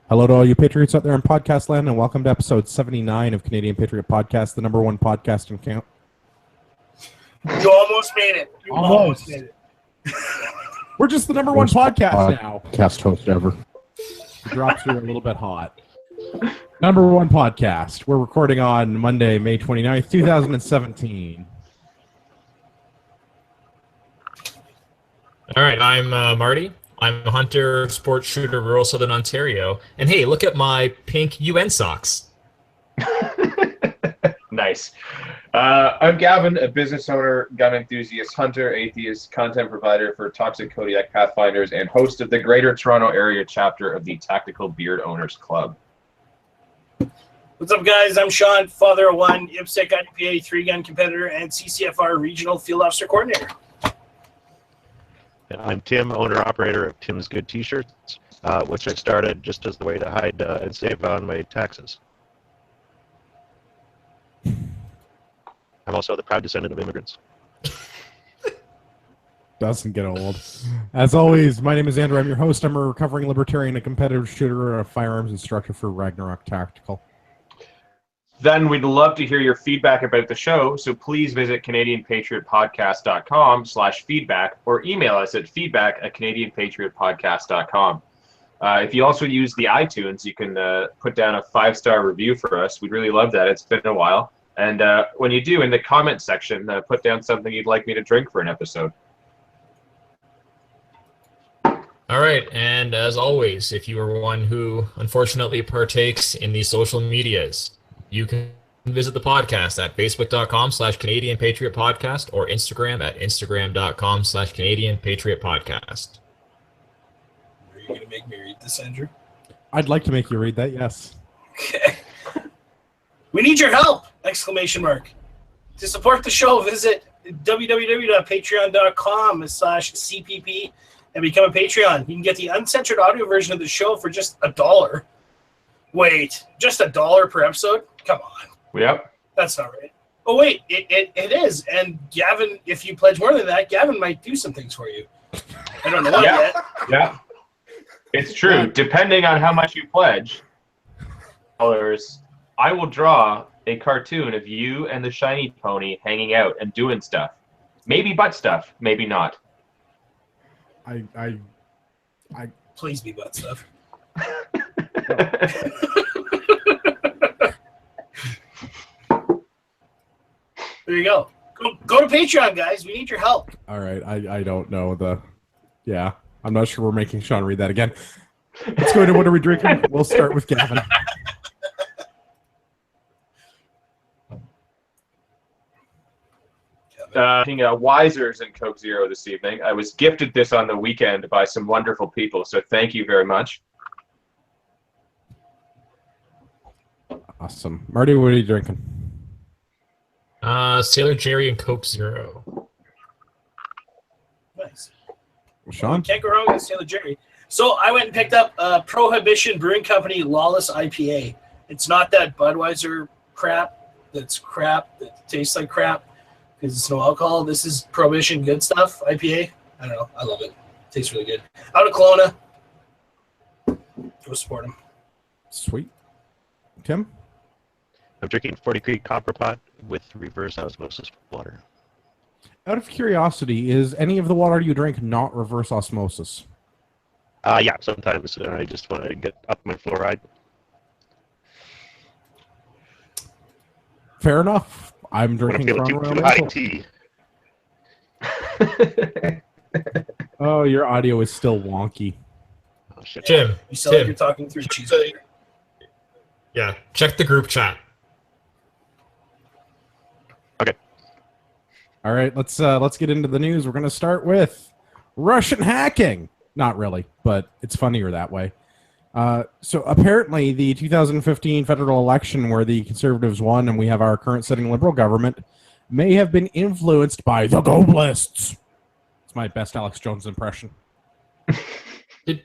Hello to all you Patriots out there in podcast land, and welcome to episode 79 of Canadian Patriot Podcast, the number one podcast in count. You almost made it. You almost made it. We're just the number one podcast now. Podcast host ever. The drops are a little bit hot. Number one podcast. We're recording on Monday, May 29th, 2017. All right, I'm Marty. I'm a hunter, sports shooter, rural Southern Ontario. And hey, look at my pink UN socks. Nice. I'm Gavin, a business owner, gun enthusiast, hunter, atheist, content provider for Toxic Kodiak Pathfinders, and host of the Greater Toronto Area chapter of the Tactical Beard Owners Club. What's up, guys? I'm Sean, father of one, IPSC IPA 3-gun competitor, and CCFR Regional Field Officer Coordinator. I'm Tim, owner-operator of Tim's Good T-Shirts, which I started just as the way to hide and save on my taxes. I'm also the proud descendant of immigrants. Doesn't get old. As always, my name is Andrew. I'm your host. I'm a recovering libertarian, a competitive shooter, a firearms instructor for Ragnarok Tactical. Then we'd love to hear your feedback about the show, so please visit CanadianPatriotPodcast.com/feedback or email us at feedback@CanadianPatriotPodcast.com. If you also use the iTunes, you can put down a 5-star review for us. We'd really love that. It's been a while. And when you do, in the comment section, put down something you'd like me to drink for an episode. All right, and as always, if you are one who unfortunately partakes in the social medias, you can visit the podcast at facebook.com/Canadian Patriot Podcast or Instagram at instagram.com/Canadian Patriot Podcast. Are you going to make me read this, Andrew? I'd like to make you read that, yes. Okay. We need your help! Exclamation mark. To support the show, visit www.patreon.com/CPP and become a Patreon. You can get the uncensored audio version of the show for just $1. Wait, just $1 per episode? Come on. Yep. That's not right. Oh, wait, it is. And Gavin, if you pledge more than that, Gavin might do some things for you. I don't know what yet. Yeah. It's true. Depending on how much you pledge, I will draw a cartoon of you and the shiny pony hanging out and doing stuff. Maybe butt stuff, maybe not. I Please be butt stuff. There you go. Go to Patreon, guys. We need your help. All right, I don't know yeah, I'm not sure we're making Sean read that again. Let's go to what are we drinking? We'll start with Gavin. Drinking Wisers and Coke Zero this evening. I was gifted this on the weekend by some wonderful people, so thank you very much. Awesome. Marty, what are you drinking? Sailor Jerry and Coke Zero. Nice. Sean? Can't go wrong with Sailor Jerry. So I went and picked up Prohibition Brewing Company Lawless IPA. It's not that Budweiser crap that tastes like crap because it's no alcohol. This is Prohibition good stuff IPA. I don't know. I love it. Tastes really good. Out of Kelowna. Go support them. Sweet. Tim? I'm drinking 40 Creek Copper Pot with reverse osmosis water. Out of curiosity, is any of the water you drink not reverse osmosis? Yeah, sometimes I just want to get up my fluoride. Fair enough. I'm When I'm drinking feeling from too high tea. Oh, your audio is still wonky. Oh, shit. Jim, You sound like you're talking through cheese. yeah, check the group chat. Okay. All right, let's get into the news. We're going to start with Russian hacking. Not really, but it's funnier that way. So apparently the 2015 federal election where the Conservatives won and we have our current sitting Liberal government may have been influenced by the globalists. It's my best Alex Jones impression. Did you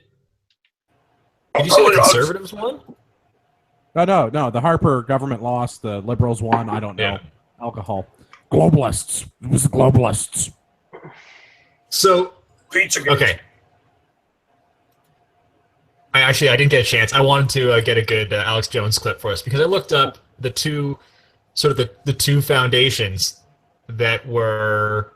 say the Conservatives won? No. The Harper government lost. The Liberals won. I don't know. Yeah. Alcohol. Globalists. It was the globalists. So, Pizza. okay. I didn't get a chance. I wanted to get a good Alex Jones clip for us because I looked up the two foundations that were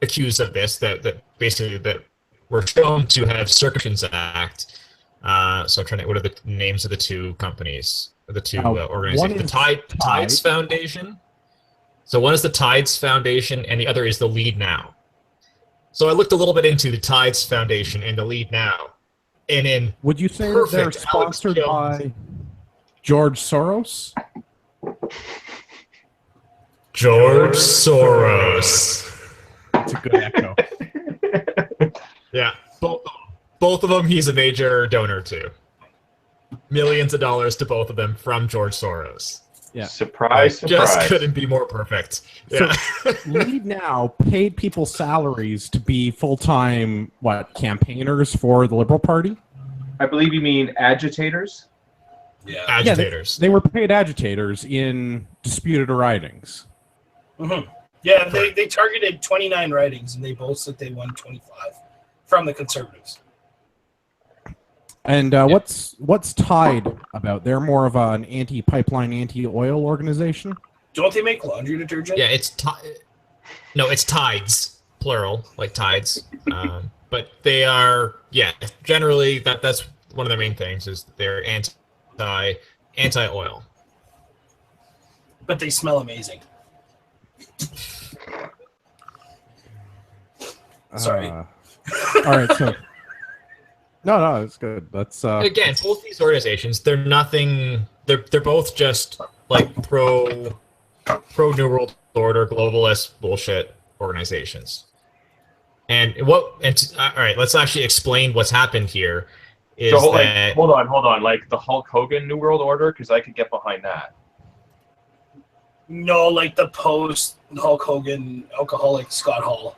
accused of this, that basically that were shown to have Circumventions Act. So I'm trying to, what are the names of the two companies, or the two organizations? The Tides Foundation. So one is the Tides Foundation, and the other is the Lead Now. So I looked a little bit into the Tides Foundation and the Lead Now, and in would you say that they're sponsored by George Soros? George Soros. That's a good echo. Yeah, both of them he's a major donor to. Millions of dollars to both of them from George Soros. Yeah. Surprise, surprise. Just couldn't be more perfect. Yeah. So Lead Now paid people salaries to be full-time, campaigners for the Liberal Party? I believe you mean agitators? Yeah. Agitators. Yeah, they were paid agitators in disputed ridings. Mm-hmm. Yeah, they targeted 29 ridings, and they both said they won 25 from the Conservatives. And what's Tide about? They're more of an anti-pipeline, anti-oil organization? Don't they make laundry detergent? Yeah, it's Tides, plural, like tides. But they are, generally that's one of their main things is they're anti-oil. But they smell amazing. Sorry. All right, so no, it's good. That's Again, both these organizations, they're nothing. They're both just like pro New World Order, globalist bullshit organizations. And all right, let's actually explain what's happened here. So hold on, like the Hulk Hogan New World Order, because I could get behind that. No, like the post Hulk Hogan alcoholic Scott Hall.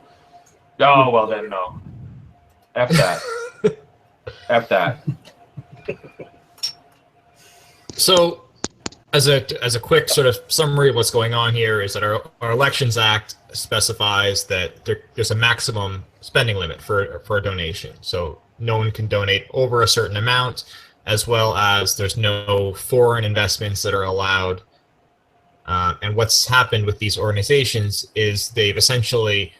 Oh well, then no. F that. F that. So, as a quick sort of summary of what's going on here is that our Elections Act specifies that there's a maximum spending limit for a donation. So no one can donate over a certain amount, as well as there's no foreign investments that are allowed. And what's happened with these organizations is they've essentially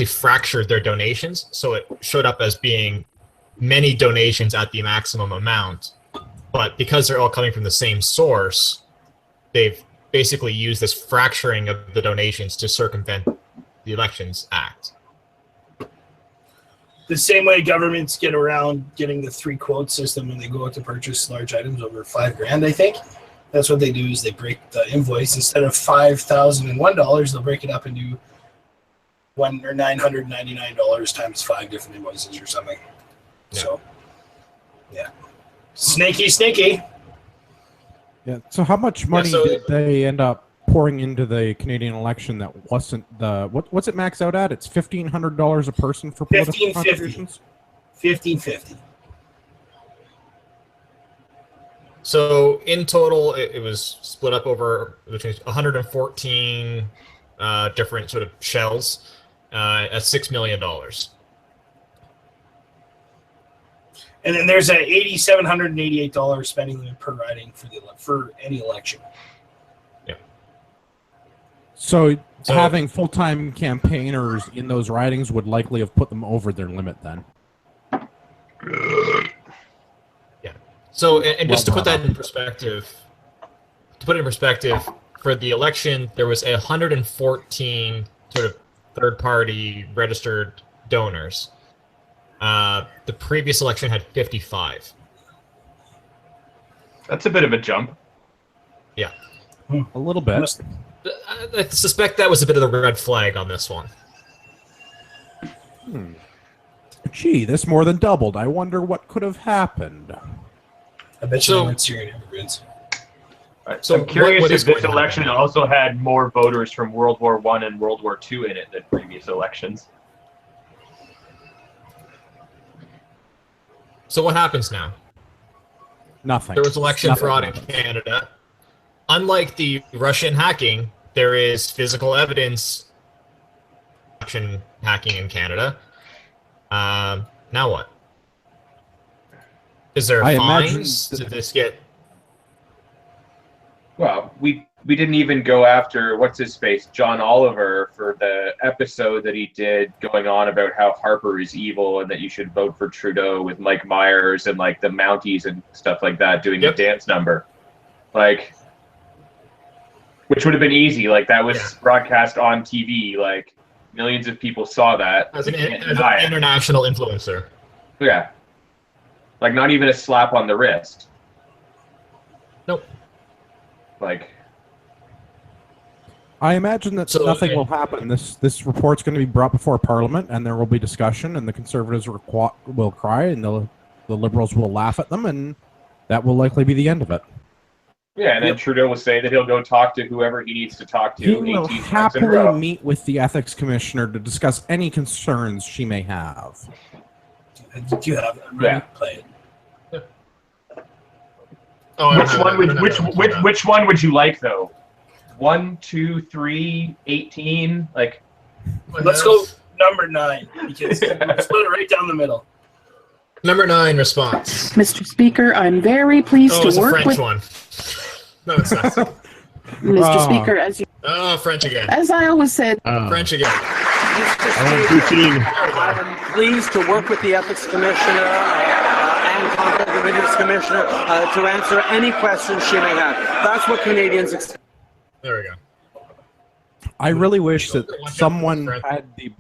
fractured their donations. So it showed up as being many donations at the maximum amount, but because they're all coming from the same source, they've basically used this fracturing of the donations to circumvent the Elections Act. The same way governments get around getting the 3 quote system when they go out to purchase large items over $5,000, I think. That's what they do is they break the invoice. Instead of $5,001, they'll break it up into $999 times 5 different invoices or something. Yeah. So, yeah. Sneaky. yeah. So how much money did they end up pouring into the Canadian election that wasn't what's it max out at? It's $1,500 a person for political contributions? $1,550. So in total, it was split up over between 114 different sort of shells at $6 million. And then there's an $8,788 spending limit per riding for any election. Yeah. So having full-time campaigners in those ridings would likely have put them over their limit then. Yeah. So and just to put that in perspective, for the election, there was 114 sort of third-party registered donors. The previous election had 55. That's a bit of a jump. Yeah. A little bit. I suspect that was a bit of the red flag on this one. Gee, this more than doubled. I wonder what could have happened. I bet you they weren't Syrian immigrants. Right. So I'm curious what if is this going to election happen? also had more voters from World War I and World War II in it than previous elections. So what happens now? Nothing. There was election Nothing. fraud in Canada. Unlike the Russian hacking, there is physical evidence election hacking in Canada. Now what? Is there I imagine fines? Did this get? Well, we didn't even go after what's his face, John Oliver, for the episode that he did going on about how Harper is evil and that you should vote for Trudeau with Mike Myers and like the Mounties and stuff like that doing the dance number, like, which would have been easy. Like that was broadcast on TV. Like millions of people saw that. As an international influencer. Yeah. Like not even a slap on the wrist. Nope. Like, I imagine that nothing will happen. This report's going to be brought before Parliament, and there will be discussion, and the Conservatives will cry, and the Liberals will laugh at them, and that will likely be the end of it. yeah, and then Trudeau will say that he'll go talk to whoever he needs to talk to. He will happily meet with the Ethics Commissioner to discuss any concerns she may have. Do you have it? Yeah. Play it. Oh, which one would you like though? 1, 2, 3, 18. Like, let's go number 9 because split it right down the middle. Number 9 response. Mr. Speaker, I'm very pleased to work with. One. No, it's not. Mr. Speaker, as you. Oh, French again. As I always said. French again. I'm pleased to work with the Ethics Commissioner and Conflict of Interest Commissioner to answer any questions she may have. That's what Canadians expect. There we go. I really wish that someone had the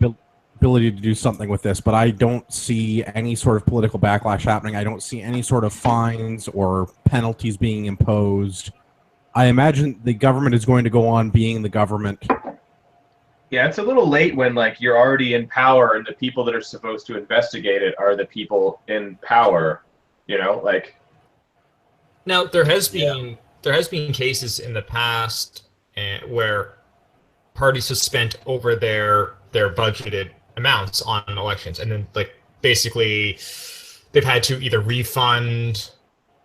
ability to do something with this, but I don't see any sort of political backlash happening. I don't see any sort of fines or penalties being imposed. I imagine the government is going to go on being the government. Yeah, it's a little late when like you're already in power and the people that are supposed to investigate it are the people in power. You know, like. Now there has been cases in the past where parties have spent over their budgeted amounts on elections, and then like basically they've had to either refund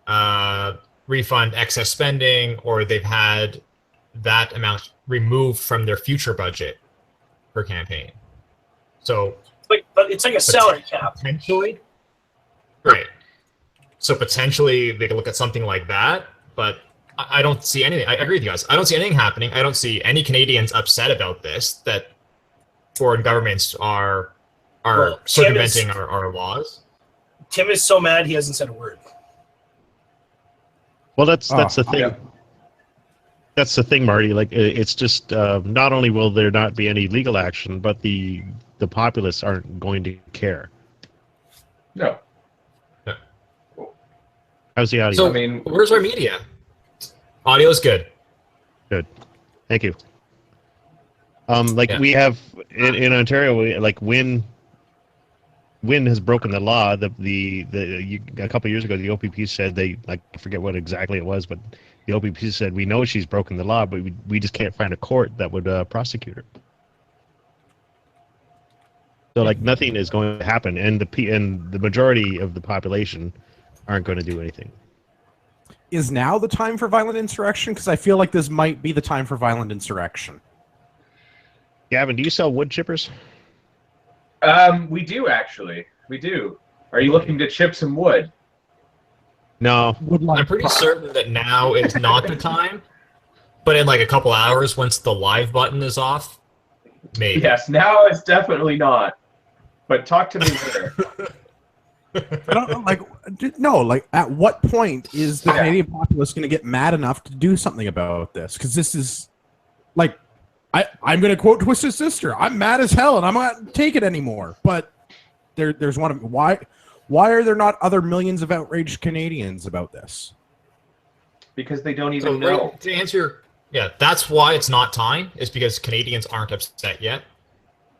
excess spending, or they've had that amount removed from their future budget per campaign. So, but it's like a salary cap. Potentially, right? So potentially they could look at something like that, but I don't see anything. I agree with you guys. I don't see anything happening. I don't see any Canadians upset about this, that foreign governments are circumventing our laws. Tim is so mad he hasn't said a word. Well, that's the thing. Yeah. That's the thing, Marty. Like, it's just not only will there not be any legal action, but the populace aren't going to care. No. How's the audio? So, where's our media? Audio is good. Good. Thank you. We have in Ontario, like Wynn has broken the law. A couple of years ago, the OPP said I forget what exactly it was, but the OPP said we know she's broken the law, but we just can't find a court that would prosecute her. So like nothing is going to happen, and the majority of the population aren't going to do anything. Is now the time for violent insurrection? Because I feel like this might be the time for violent insurrection. Gavin, do you sell wood chippers? We do actually. We do. Are you looking to chip some wood? No. I'm pretty certain that now is not the time. But in like a couple hours, once the live button is off, maybe. Yes, now it's definitely not. But talk to me later. I don't know, at what point is the Canadian populace going to get mad enough to do something about this? Because this is, like, I'm going to quote Twisted Sister. I'm mad as hell, and I'm not take it anymore. But there's one of why are there not other millions of outraged Canadians about this? Because they don't even know. To answer, that's why it's not time. Is because Canadians aren't upset yet.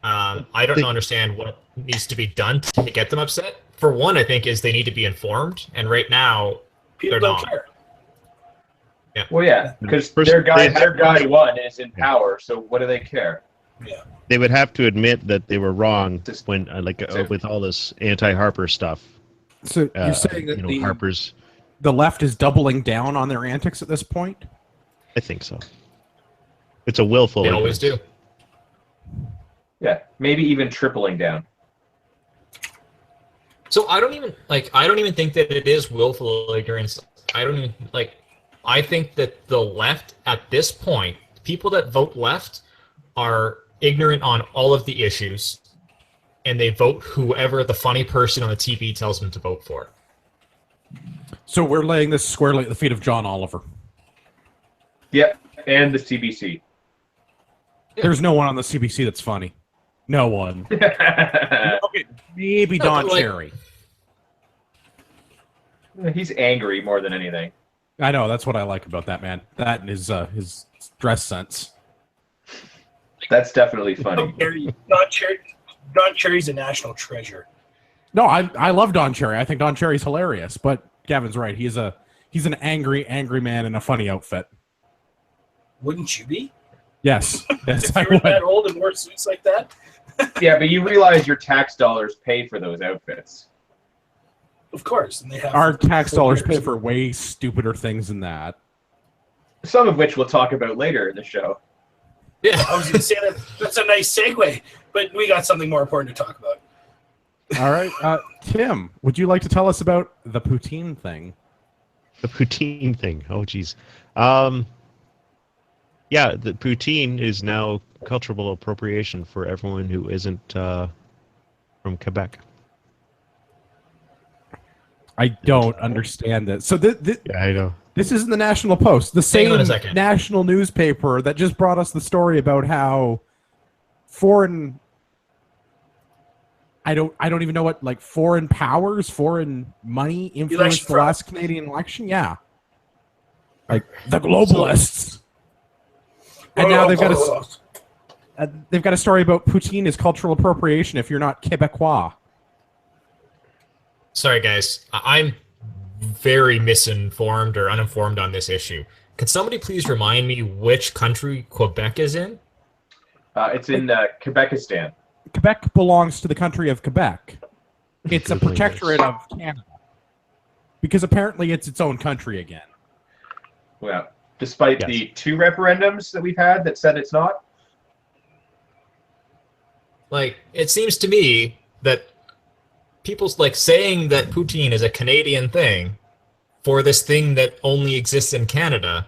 I don't understand what needs to be done to get them upset. For one, I think is they need to be informed, and right now people don't care. Yeah. Well, yeah, because their guy one is in power, so what do they care? Yeah. They would have to admit that they were wrong when, with all this anti-Harper stuff. So you're saying that Harper's the left is doubling down on their antics at this point? I think so. It's a willful. They always do. Yeah, maybe even tripling down. So I don't even think that it is willful ignorance. I think that the left at this point, people that vote left are ignorant on all of the issues, and they vote whoever the funny person on the TV tells them to vote for. So we're laying this squarely at the feet of John Oliver. Yep, and the CBC. There's no one on the CBC that's funny. No one. Okay, maybe Don Cherry. He's angry more than anything. I know, that's what I like about that man. That and his dress sense. That's definitely funny. Don Cherry's a national treasure. No, I love Don Cherry. I think Don Cherry's hilarious, but Gavin's right. He's an angry man in a funny outfit. Wouldn't you be? Yes. Yes, If I you were would. that old and wore suits like that? Yeah, but you realize your tax dollars pay for those outfits. Of course. And they have Our tax dollars years. pay for way stupider things than that. Some of which we'll talk about later in the show. Yeah. I was going to say that's a nice segue, but we got something more important to talk about. All right. Tim, would you like to tell us about the poutine thing? The poutine thing. Oh, geez. Yeah, the poutine is now cultural appropriation for everyone who isn't from Quebec. I don't understand this. So Yeah, I know. this is in the National Post, the Hang on same a second. national newspaper that just brought us the story about how foreign. I don't even know what, like, foreign powers, foreign money influenced Election the fraud. last Canadian election. Yeah, like the globalists. And now they've got a story about poutine is cultural appropriation if you're not Quebecois. Sorry, guys. I'm very misinformed or uninformed on this issue. Could somebody please remind me which country Quebec is in? It's in Quebecistan. Quebec belongs to the country of Quebec. It's a protectorate of Canada. Because apparently it's its own country again. Well, despite Yes. the 2 referendums that we've had that said it's not. Like, it seems to me that people's like saying that poutine is a Canadian thing for this thing that only exists in Canada,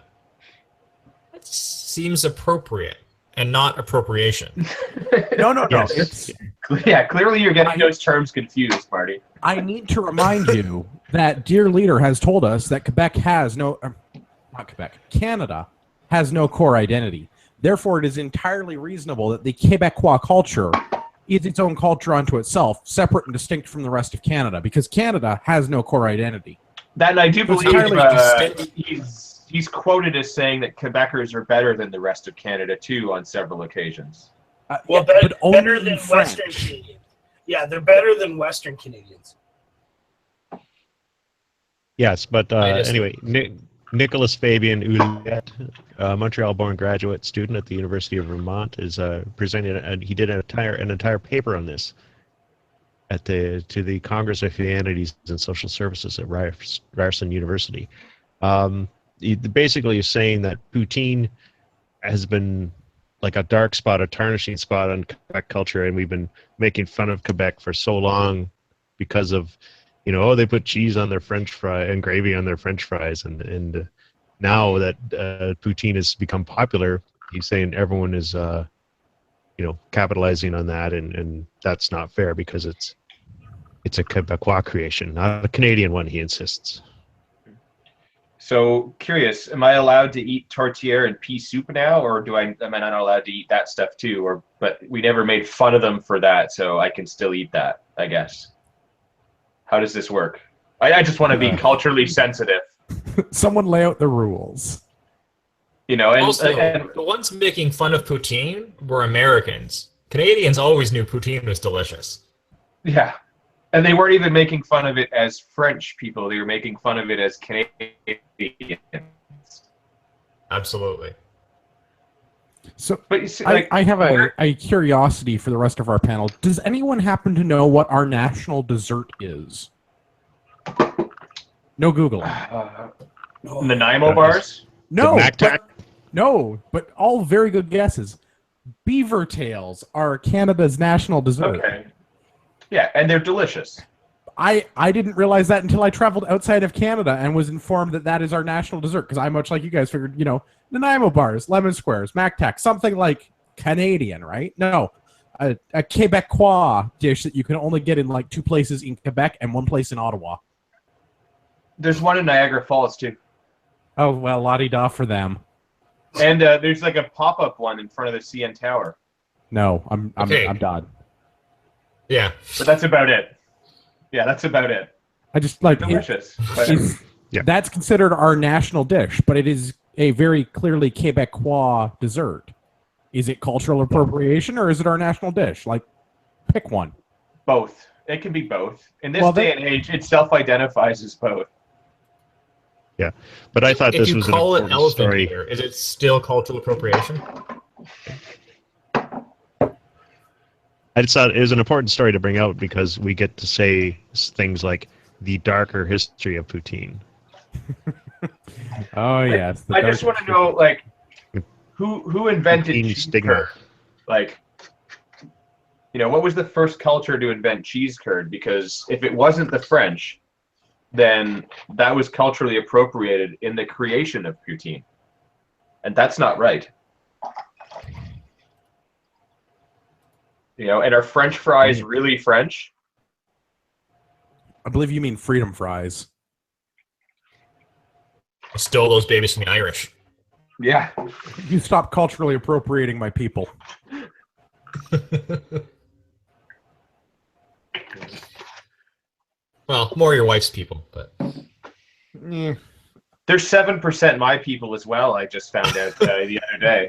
that seems appropriate and not appropriation. No. Yes. It's, Yeah, clearly you're getting those terms confused, Marty. I need to remind you that dear leader has told us that Quebec has no, not Quebec, Canada has no core identity. Therefore, it is entirely reasonable that the Quebecois culture is its own culture unto itself, separate and distinct from the rest of Canada, because Canada has no core identity. That and I do believe entirely he's quoted as saying that Quebecers are better than the rest of Canada too on several occasions. Well, Yeah, but only better in than French. Western Canadians. Yeah, they're better than Western Canadians. Yes, but I just- anyway, Nicholas Fabian Ouellette, a Montreal-born graduate student at the University of Vermont, is presenting, and he did an entire paper on this to the Congress of Humanities and Social Services at Ryerson University. He basically is saying that poutine has been like a dark spot, a tarnishing spot on Quebec culture, and we've been making fun of Quebec for so long because of, they put cheese on their French fry and gravy on their French fries, and now that poutine has become popular, he's saying everyone is, capitalizing on that, and that's not fair because it's a Quebecois creation, not a Canadian one. He insists. So curious, am I allowed to eat tortilla and pea soup now, or am I not allowed to eat that stuff too? But we never made fun of them for that, so I can still eat that, I guess. How does this work? I just want to be culturally sensitive, Someone lay out the rules. and Also, the ones making fun of poutine were Americans. Canadians always knew poutine was delicious. yeah. And they weren't even making fun of it as French people. They were making fun of it as Canadians. Absolutely. So But you see, I have a curiosity for the rest of our panel. Does anyone happen to know what our national dessert is? No Googling. Nanaimo bars? No, Mactac? no, but all very good guesses. Beaver tails are Canada's national dessert. Okay. Yeah, and they're delicious. I didn't realize that until I traveled outside of Canada and was informed that that is our national dessert. Because I, much like you guys, figured, Nanaimo bars, lemon squares, MacTac, something like Canadian, right? No, a Quebecois dish that you can only get in like 2 places in Quebec and 1 place in Ottawa. There's one in Niagara Falls too. Oh well, la-di-da for them. And there's like a pop-up one in front of the CN Tower. No, I'm done. Yeah, but that's about it. Yeah, that's about it. I just like delicious. That's considered our national dish, but it is a very clearly Quebecois dessert. Is it cultural appropriation or is it our national dish? Like, pick one. Both. It can be both. In this day and age, it self-identifies as both. Yeah, but I thought this was an important elephant story. eater, is it still cultural appropriation? I just thought it was an important story to bring out because we get to say things like the darker history of poutine. Oh yes. I just want to know, like, who invented cheese stigma? curd? Like, what was the first culture to invent cheese curd? Because if it wasn't the French, then that was culturally appropriated in the creation of poutine, and that's not right. And are French fries really French? I believe you mean freedom fries. I stole those babies from the Irish. Yeah. You stop culturally appropriating my people. Well, more your wife's people, but... Yeah. There's 7% my people as well, I just found out the other day.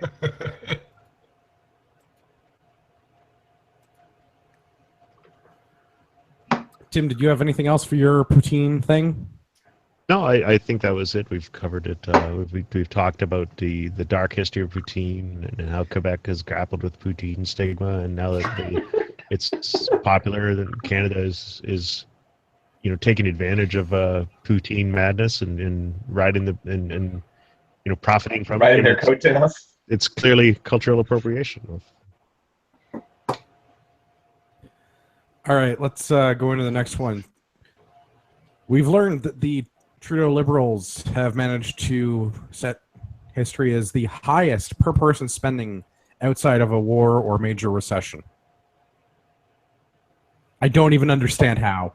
Tim, did you have anything else for your poutine thing? No, I think that was it. We've covered it. We've talked about the dark history of poutine and how Quebec has grappled with poutine stigma, and now that it's popular, that Canada is taking advantage of poutine madness and riding and profiting from riding it. Their coattails. It's clearly cultural appropriation. All right, let's go into the next one. We've learned that the Trudeau Liberals have managed to set history as the highest per-person spending outside of a war or major recession. I don't even understand how.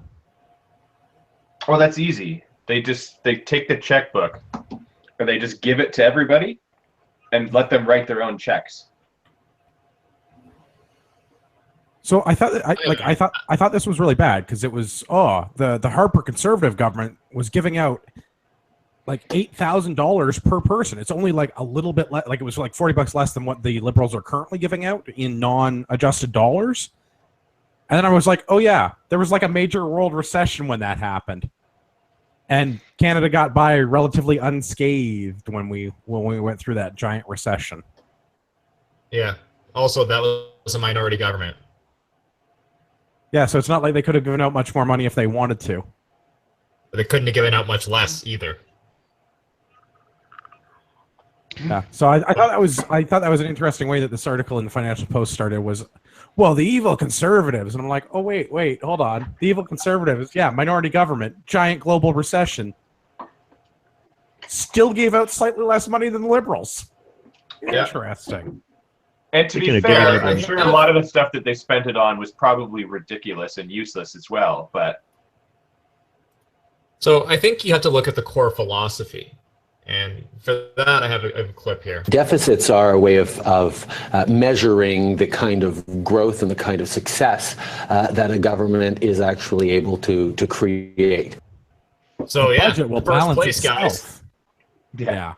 Well, that's easy. They take the checkbook, or they just give it to everybody, and let them write their own checks. So I thought I thought this was really bad because it was the Harper Conservative government was giving out like $8,000 per person. It's only like a little bit like it was like $40 less than what the Liberals are currently giving out in non-adjusted dollars. And then I was like, oh yeah, there was like a major world recession when that happened, and Canada got by relatively unscathed when we went through that giant recession. Yeah. Also, that was a minority government. Yeah, so it's not like they could have given out much more money if they wanted to. But they couldn't have given out much less either. Yeah, so I thought that was an interesting way that this article in the Financial Post started was, well, the evil conservatives, and I'm like, oh wait, hold on, the evil conservatives, yeah, minority government, giant global recession, still gave out slightly less money than the Liberals. Yeah. Interesting. And to be fair, I'm sure a lot of the stuff that they spent it on was probably ridiculous and useless as well. But so I think you have to look at the core philosophy. And for that, I have a clip here. Deficits are a way of measuring the kind of growth and the kind of success that a government is actually able to create. So the yeah, budget will first balance place, itself. guys. Yeah.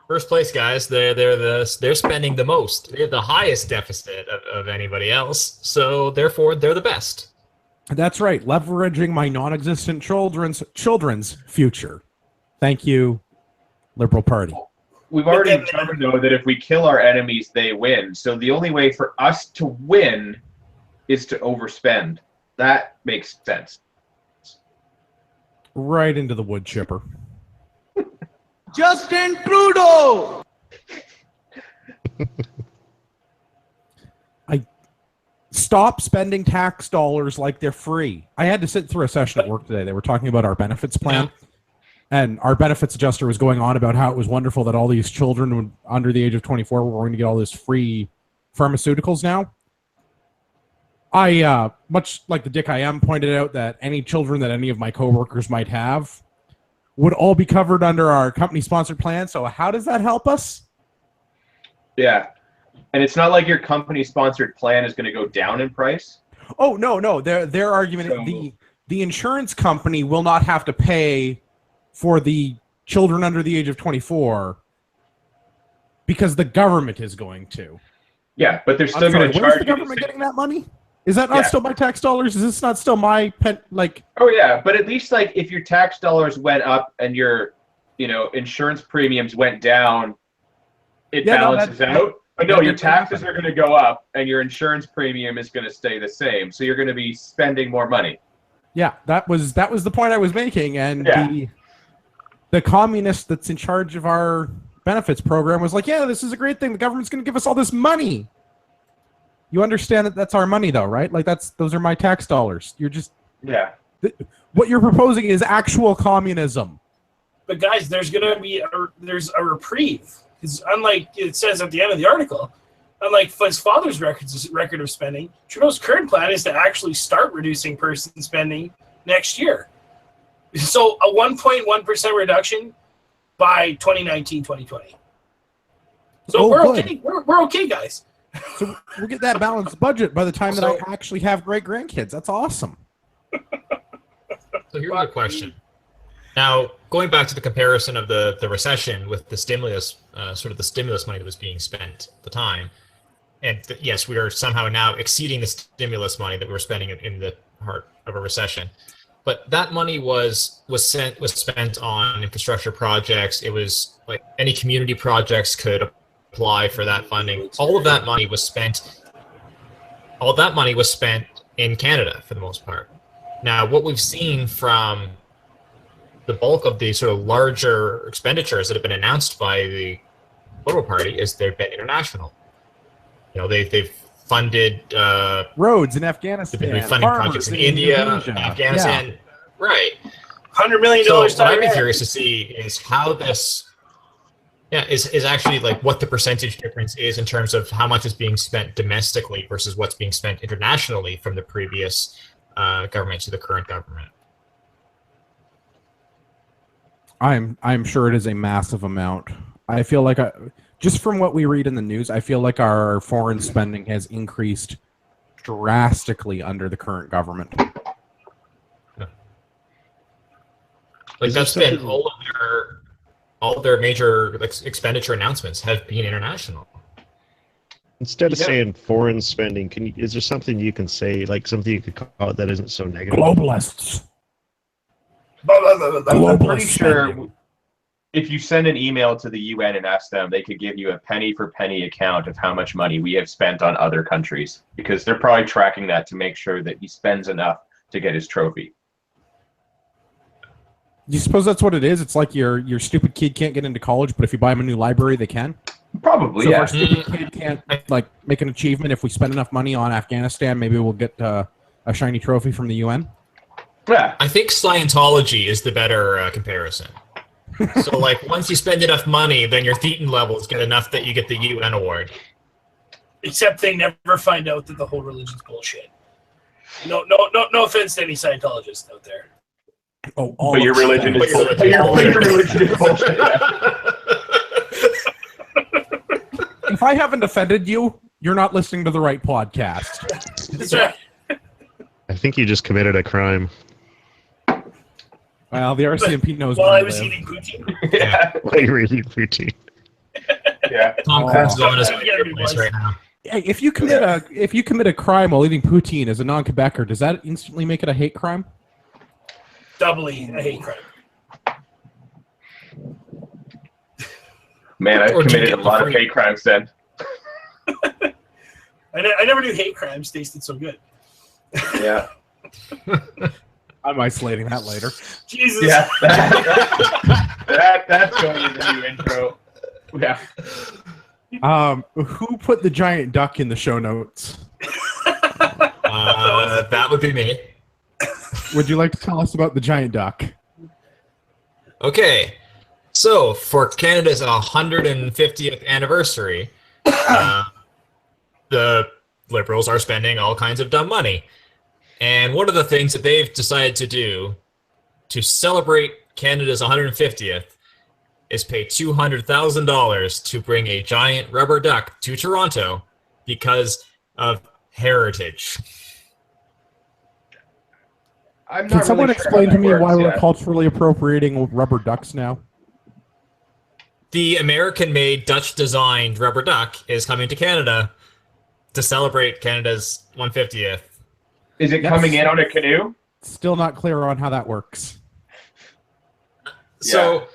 First place, guys. They're spending the most. They have the highest deficit of anybody else. So therefore, they're the best. That's right. Leveraging my non-existent children's future. Thank you, Liberal Party. We've already determined, though, that if we kill our enemies, they win. So the only way for us to win is to overspend. That makes sense. Right into the wood chipper. Justin Trudeau! Stop spending tax dollars like they're free. I had to sit through a session at work today. They were talking about our benefits plan. And our benefits adjuster was going on about how it was wonderful that all these children under the age of 24 were going to get all this free pharmaceuticals now. I, much like the dick I am, pointed out that any children that any of my coworkers might have would all be covered under our company-sponsored plan. So how does that help us? Yeah. And it's not like your company-sponsored plan is going to go down in price. Oh, no. Their argument is the insurance company will not have to pay for the children under the age of 24 because the government is going to. Yeah, but they're still going to charge. Where's the government getting that money? Is that not still my tax dollars? Is this not still my Oh yeah, but at least like if your tax dollars went up and your, insurance premiums went down, it balances out. But no, your taxes are going to go up and your insurance premium is going to stay the same. So you're going to be spending more money. Yeah, that was the point I was making, and the communist that's in charge of our benefits program was like, yeah, this is a great thing. The government's going to give us all this money. You understand that that's our money, though, right? Like those are my tax dollars. You're just what you're proposing is actual communism. But guys, there's gonna be a reprieve, because unlike it says at the end of the article, unlike his father's record of spending, Trudeau's current plan is to actually start reducing person spending next year. So a 1.1% reduction by 2019-2020. So we're okay. We're okay, guys. So we'll get that balanced budget by the time that I actually have great grandkids. That's awesome. So here's a question. Now, going back to the comparison of the recession with the stimulus, sort of the stimulus money that was being spent at the time, and yes, we are somehow now exceeding the stimulus money that we were spending in the heart of a recession. But that money was spent on infrastructure projects. It was like any community projects could apply for that funding. All of that money was spent. All of that money was spent in Canada for the most part. Now, what we've seen from the bulk of the sort of larger expenditures that have been announced by the Liberal Party is they've been international. They've funded roads in Afghanistan, they've been funding projects in India, Afghanistan, right? $100 million. So what I'd be curious to see is how this, is actually like what the percentage difference is in terms of how much is being spent domestically versus what's being spent internationally from the previous government to the current government. I'm sure it is a massive amount. I feel like just from what we read in the news, I feel like our foreign spending has increased drastically under the current government. Like that's been all of their major expenditure announcements have been international. Instead of saying foreign spending, is there something you can say, like something you could call it that isn't so negative? Globalists. I'm pretty sure if you send an email to the UN and ask them, they could give you a penny for penny account of how much money we have spent on other countries, because they're probably tracking that to make sure that he spends enough to get his trophy. You suppose that's what it is? It's like your stupid kid can't get into college, but if you buy him a new library, they can? Probably, so yeah. If our stupid kid can't make an achievement, if we spend enough money on Afghanistan, maybe we'll get a shiny trophy from the UN? Yeah. I think Scientology is the better comparison. So, once you spend enough money, then your thetan levels get enough that you get the UN award. Except they never find out that the whole religion's bullshit. No offense to any Scientologists out there. Oh, but your religion is bullshit. Your religion is bullshit. If I haven't offended you, you're not listening to the right podcast. That's right. I think you just committed a crime. Well, the RCMP knows. While I was eating poutine. Yeah. While you were eating poutine. Yeah. Tom Cruise is on his place right now. Hey, if you commit a crime while eating poutine as a non-Quebecer, does that instantly make it a hate crime? Doubly a hate crime. Man, I've committed a lot of hate crimes then. I never knew hate crimes tasted so good. Yeah. I'm isolating that later. Jesus. Yeah. That's going in the new intro. Yeah. Who put the giant duck in the show notes? that would be me. Would you like to tell us about the giant duck? Okay, so for Canada's 150th anniversary, the Liberals are spending all kinds of dumb money. And one of the things that they've decided to do to celebrate Canada's 150th is pay $200,000 to bring a giant rubber duck to Toronto because of heritage. I'm Can not someone really sure explain how to me that why works we're yet. culturally appropriating rubber ducks now? The American-made, Dutch-designed rubber duck is coming to Canada to celebrate Canada's 150th. Is it Yes. coming in on a canoe? Still not clear on how that works. So,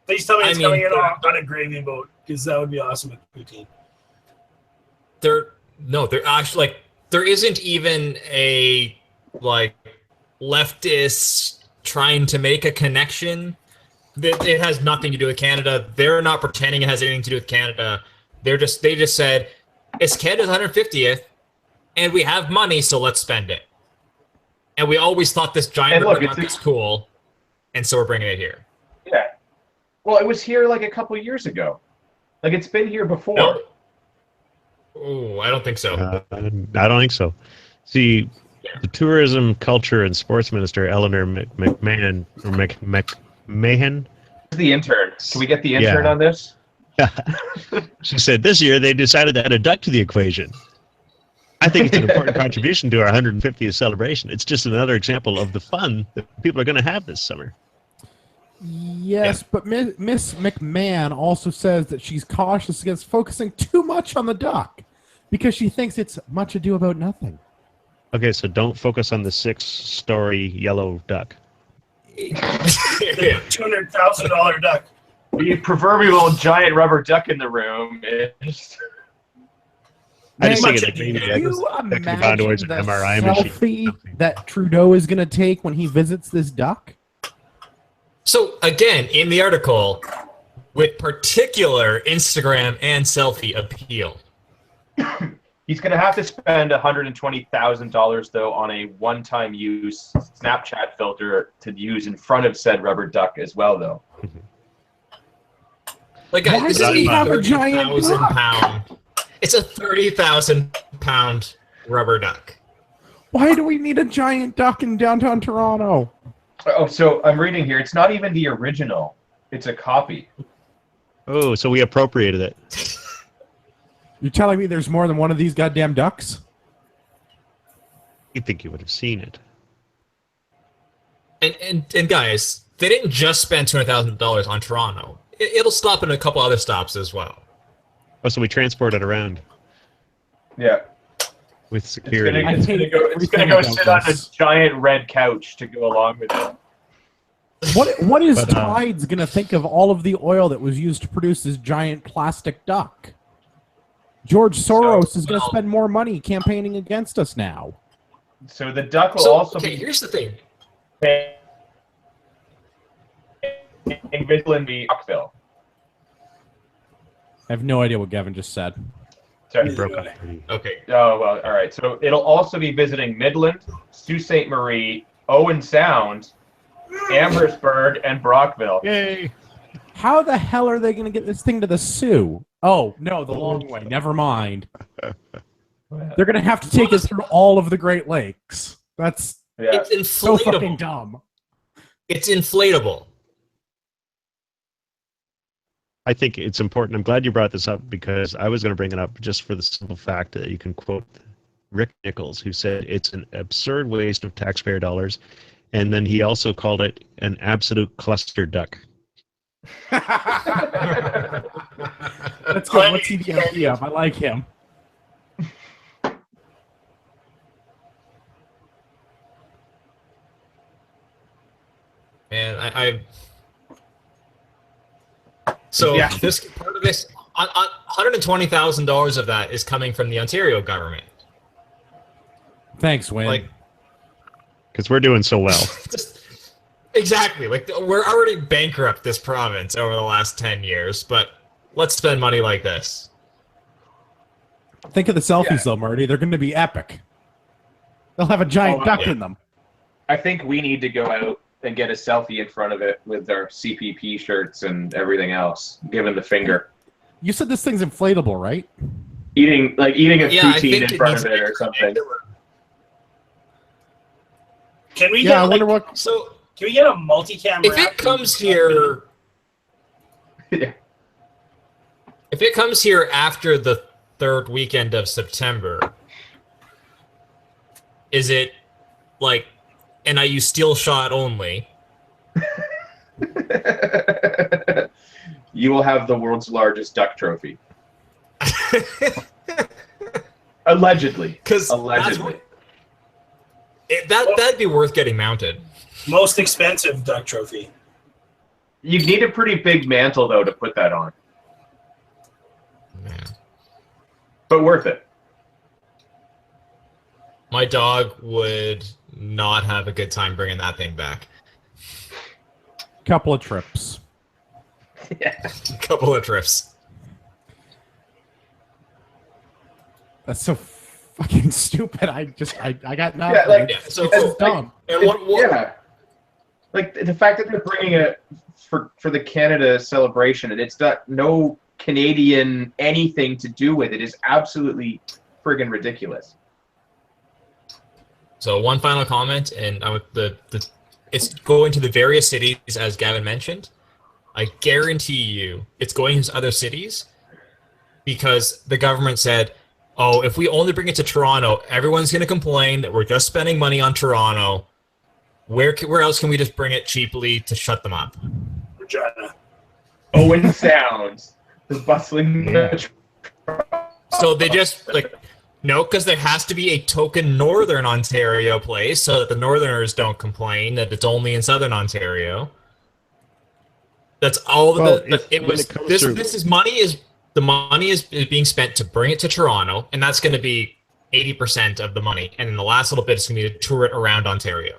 Please tell me I it's mean, coming in on a gravy boat, because that would be awesome with poutine. they're actually like there isn't even a like leftist trying to make a connection. It has nothing to do with Canada. They're not pretending it has anything to do with Canada. They just said it's Canada's 150th, and we have money, so let's spend it. And we always thought this giant And look, rubber duck is cool, and so we're bringing it here. Yeah. Well, it was here like a couple years ago. Like it's been here before. No. Oh, I don't think so. I don't think so. See, the tourism, culture, and sports minister Eleanor McMahon or McMahon. The intern. Can we get the intern Yeah. on this? She said this year they decided to add a duck to the equation. I think it's an important contribution to our 150th celebration. It's just another example of the fun that people are going to have this summer. Yes, but Miss McMahon also says that she's cautious against focusing too much on the duck because she thinks it's much ado about nothing. Okay, so don't focus on the 6-story yellow duck. The $200,000 duck. The proverbial giant rubber duck in the room is. I just think Much it maybe Can you that could be gone imagine towards the an MRI machine. selfie that Trudeau is going to take when he visits this duck? So again, in the article, with particular Instagram and selfie appeal. He's going to have to spend $120,000 though on a one-time use Snapchat filter to use in front of said rubber duck as well, though. Like, Why this does is he a have a giant 30,000 duck? pound. It's a 30,000 pound rubber duck. Why do we need a giant duck in downtown Toronto? Oh, so I'm reading here. It's not even the original. It's a copy. Oh, so we appropriated it. You're telling me there's more than one of these goddamn ducks? You'd think you would have seen it. And guys, they didn't just spend $200,000 on Toronto. It'll stop in a couple other stops as well. Oh, so we transport it around Yeah. with It's security. gonna, it's gonna go, it's gonna go sit on a giant red couch to go along with it. What is But, Tides going to think of all of the oil that was used to produce this giant plastic duck? George Soros is going to spend more money campaigning against us now. So the duck will So, also okay, be here's the thing. visible in Rockville. I have no idea what Gavin just said. Sorry. Broke up. Okay. Oh, well, all right. So it'll also be visiting Midland, Sault Ste. Marie, Owen Sound, Amherstburg, and Brockville. Yay! How the hell are they going to get this thing to the Sioux? Oh, no, the long way. Never mind. They're going to have to take us through all of the Great Lakes. That's Yeah. It's so fucking inflatable. dumb. It's inflatable. I think it's important. I'm glad you brought this up because I was going to bring it up just for the simple fact that you can quote Rick Nichols, who said it's an absurd waste of taxpayer dollars. And then he also called it an absolute cluster duck. That's good. What's he the MP of? I like him. And I so Yeah. this part of this, $120,000 of that is coming from the Ontario government. Thanks, Wayne. Like, Because we're doing so well. just, exactly. Like, we're already bankrupt, this province, over the last 10 years, but let's spend money like this. Think of the selfies, though, Marty. They're going to be epic. They'll have a giant Oh, duck yeah. in them. I think we need to go out and get a selfie in front of it with our CPP shirts and everything else, giving the finger. You said this thing's inflatable, right? Eating a Yeah, I poutine think in it front needs of to it be or something. Can we Yeah, get I wonder like, what. So can we get a multicam? if wrap it comes here, if it comes here after the third weekend of September, is it like NIU steel shot only? You will have the world's largest duck trophy. Allegedly. Because Allegedly. that'd be worth getting mounted. Most expensive duck trophy. You need a pretty big mantle, though, to put that on. Man. But worth it. My dog would not have a good time bringing that thing back. Couple of trips. Yeah. A couple of trips. That's so fucking stupid. I got nothing. Yeah, like- Yeah, so It's cool. dumb. And what Yeah. Like, the fact that they're bringing it for the Canada celebration, and it's got no Canadian anything to do with it, is absolutely friggin' ridiculous. So one final comment, and it's going to the various cities as Gavin mentioned. I guarantee you, it's going to other cities because the government said, "Oh, if we only bring it to Toronto, everyone's going to complain that we're just spending money on Toronto. Where else can we just bring it cheaply to shut them up?" Regina. Owen Sound, the bustling. Yeah. So they just no, because there has to be a token Northern Ontario place so that the Northerners don't complain that it's only in Southern Ontario. That's all. Well, When it comes through- is the money is being spent to bring it to Toronto, and that's going to be 80% of the money, and then the last little bit is going to be to tour it around Ontario.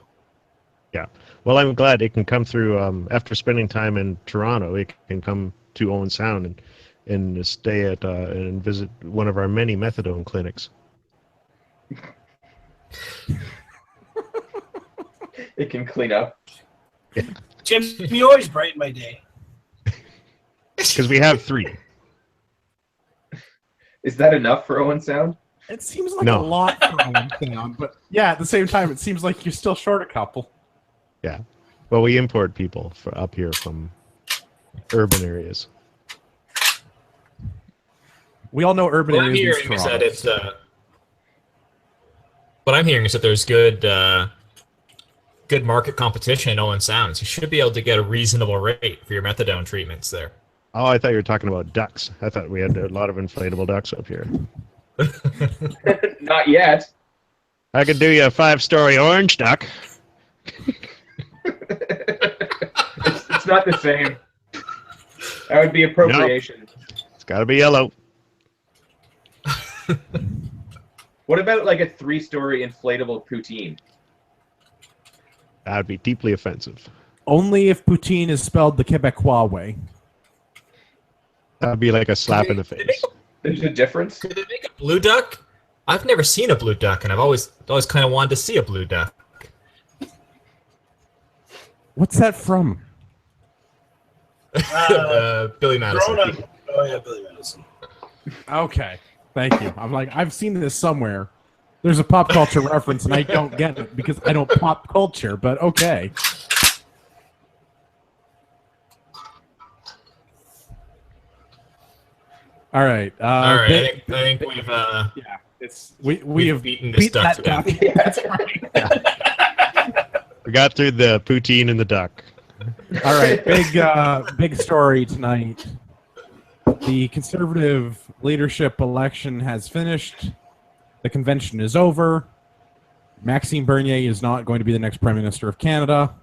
Yeah. Well, I'm glad it can come through. After spending time in Toronto, it can come to Owen Sound and stay at and visit one of our many methadone clinics. It can clean up. Jim, you always brighten my day. Because we have 3. Is that enough for Owen Sound? It seems like No. a lot for one thing, but yeah, at the same time, it seems like you're still short a couple. Yeah. Well, we import people up here from urban areas. We all know urban What I'm areas. hearing is that what I'm hearing is that there's good market competition in Owen Sounds. You should be able to get a reasonable rate for your methadone treatments there. Oh, I thought you were talking about ducks. I thought we had a lot of inflatable ducks up here. Not yet. I could do you a 5-story orange duck. It's not the same. That would be appropriation. It's got to be yellow. What about like a 3-story inflatable poutine? That would be deeply offensive. Only if poutine is spelled the Quebecois way. That would be like a slap in the face. There's a difference. Could they make a blue duck? I've never seen a blue duck, and I've always kind of wanted to see a blue duck. What's that from? Billy Madison. Grown up. Oh yeah, Billy Madison. Okay, thank you. I'm like, I've seen this somewhere. There's a pop culture reference, and I don't get it because I don't pop culture, but okay. All right. All right, I think we've yeah, we we've have beaten this beat duck that to duck. death. That's right. We got through the poutine and the duck. All right, big story tonight. The Conservative leadership election has finished. The convention is over. Maxime Bernier is not going to be the next Prime Minister of Canada. I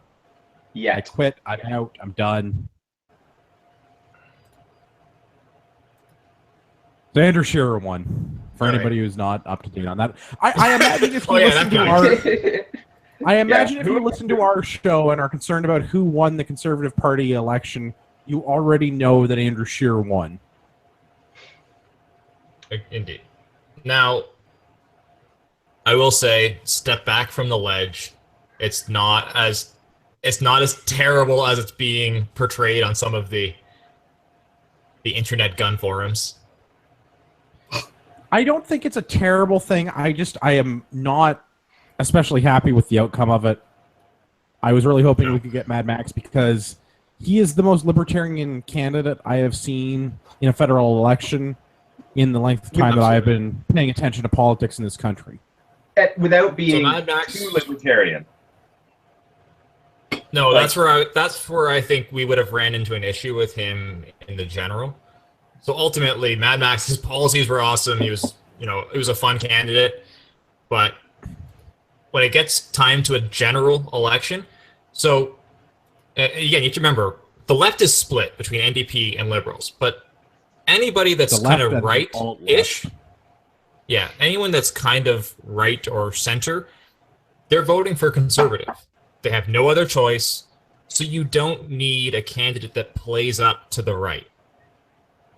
Yeah. quit. I'm out. I'm done. So Andrew Shearer won. For All anybody who's not up to date on that, I imagine if you Oh, yeah, listen that to guy. our, I imagine Yeah. if you listen to our show and are concerned about who won the Conservative Party election, you already know that Andrew Shearer won. Indeed. Now, I will say, step back from the ledge. It's not as terrible as it's being portrayed on some of the internet gun forums. I don't think it's a terrible thing. I am not especially happy with the outcome of it. I was really hoping we could get Mad Max because he is the most libertarian candidate I have seen in a federal election in the length of time that I have been paying attention to politics in this country. Without being Mad Max, too libertarian. No, that's where I think we would have ran into an issue with him in the general. So ultimately, Mad Max's policies were awesome. He was, it was a fun candidate, but when it gets time to a general election, so again, you have to remember the left is split between NDP and Liberals, but anybody that's kind of right-ish, anyone that's kind of right or center, they're voting for Conservative. They have no other choice, so you don't need a candidate that plays up to the right.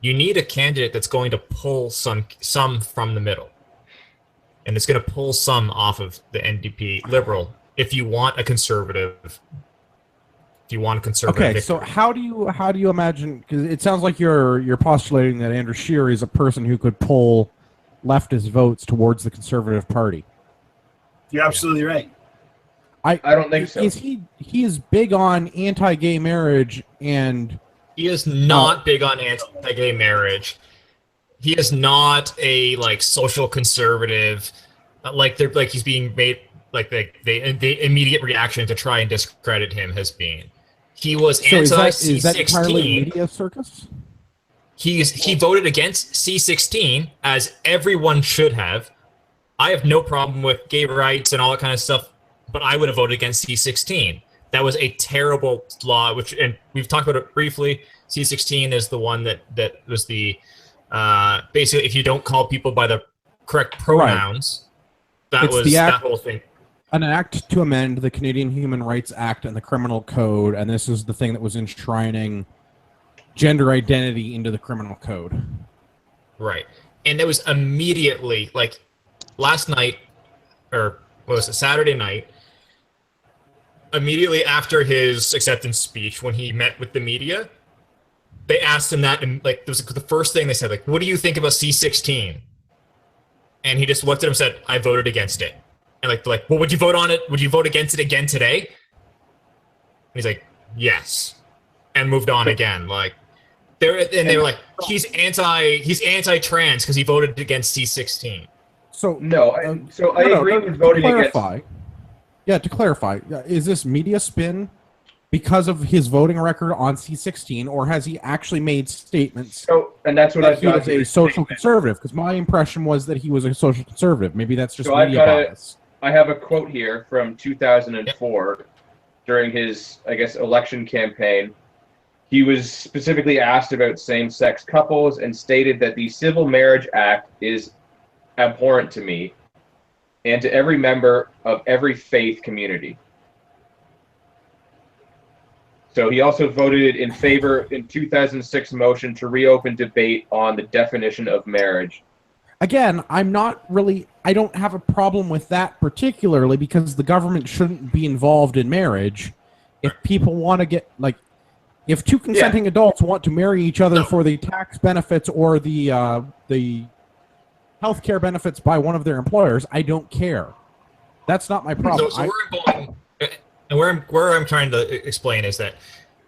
You need a candidate that's going to pull some from the middle, and it's going to pull some off of the NDP Liberal. If you want a conservative, Okay, so how do you imagine? Because it sounds like you're postulating that Andrew Scheer is a person who could pull leftist votes towards the Conservative Party. You're absolutely right. I don't think so. He is big on anti-gay marriage, and he is not big on anti-gay marriage. He is not a social conservative. He's being made the immediate reaction to try and discredit him has been. He was anti-C16. Is that entirely media circus? He voted against C16, as everyone should have. I have no problem with gay rights and all that kind of stuff, but I would have voted against C16. That was a terrible law, and we've talked about it briefly. C16 is the one that was the basically, if you don't call people by the correct pronouns, that whole thing. An act to amend the Canadian Human Rights Act and the Criminal Code, and this is the thing that was enshrining gender identity into the criminal code. Right. And it was immediately, last night, or what was it, Saturday night, immediately after his acceptance speech, when he met with the media, they asked him that, and it was the first thing they said, what do you think about C16? And he just looked at him and said, I voted against it. And well, would you vote on it? Would you vote against it again today? And he's like, yes. And moved on again. They were like, he's anti-trans because he voted against C16. So I agree with voting against. Yeah, to clarify, is this media spin because of his voting record on C16, or has he actually made statements? And that's what I thought. He was a social conservative, because my impression was that he was a social conservative. Maybe that's just media bias. I have a quote here from 2004 during his, election campaign. He was specifically asked about same-sex couples and stated that the Civil Marriage Act is abhorrent to me and to every member of every faith community. So he also voted in favor in 2006 motion to reopen debate on the definition of marriage. Again, I don't have a problem with that particularly, because the government shouldn't be involved in marriage. If people want to get, if two consenting adults want to marry each other for the tax benefits or the health care benefits by one of their employers, I don't care. That's not my problem. Where I'm trying to explain is that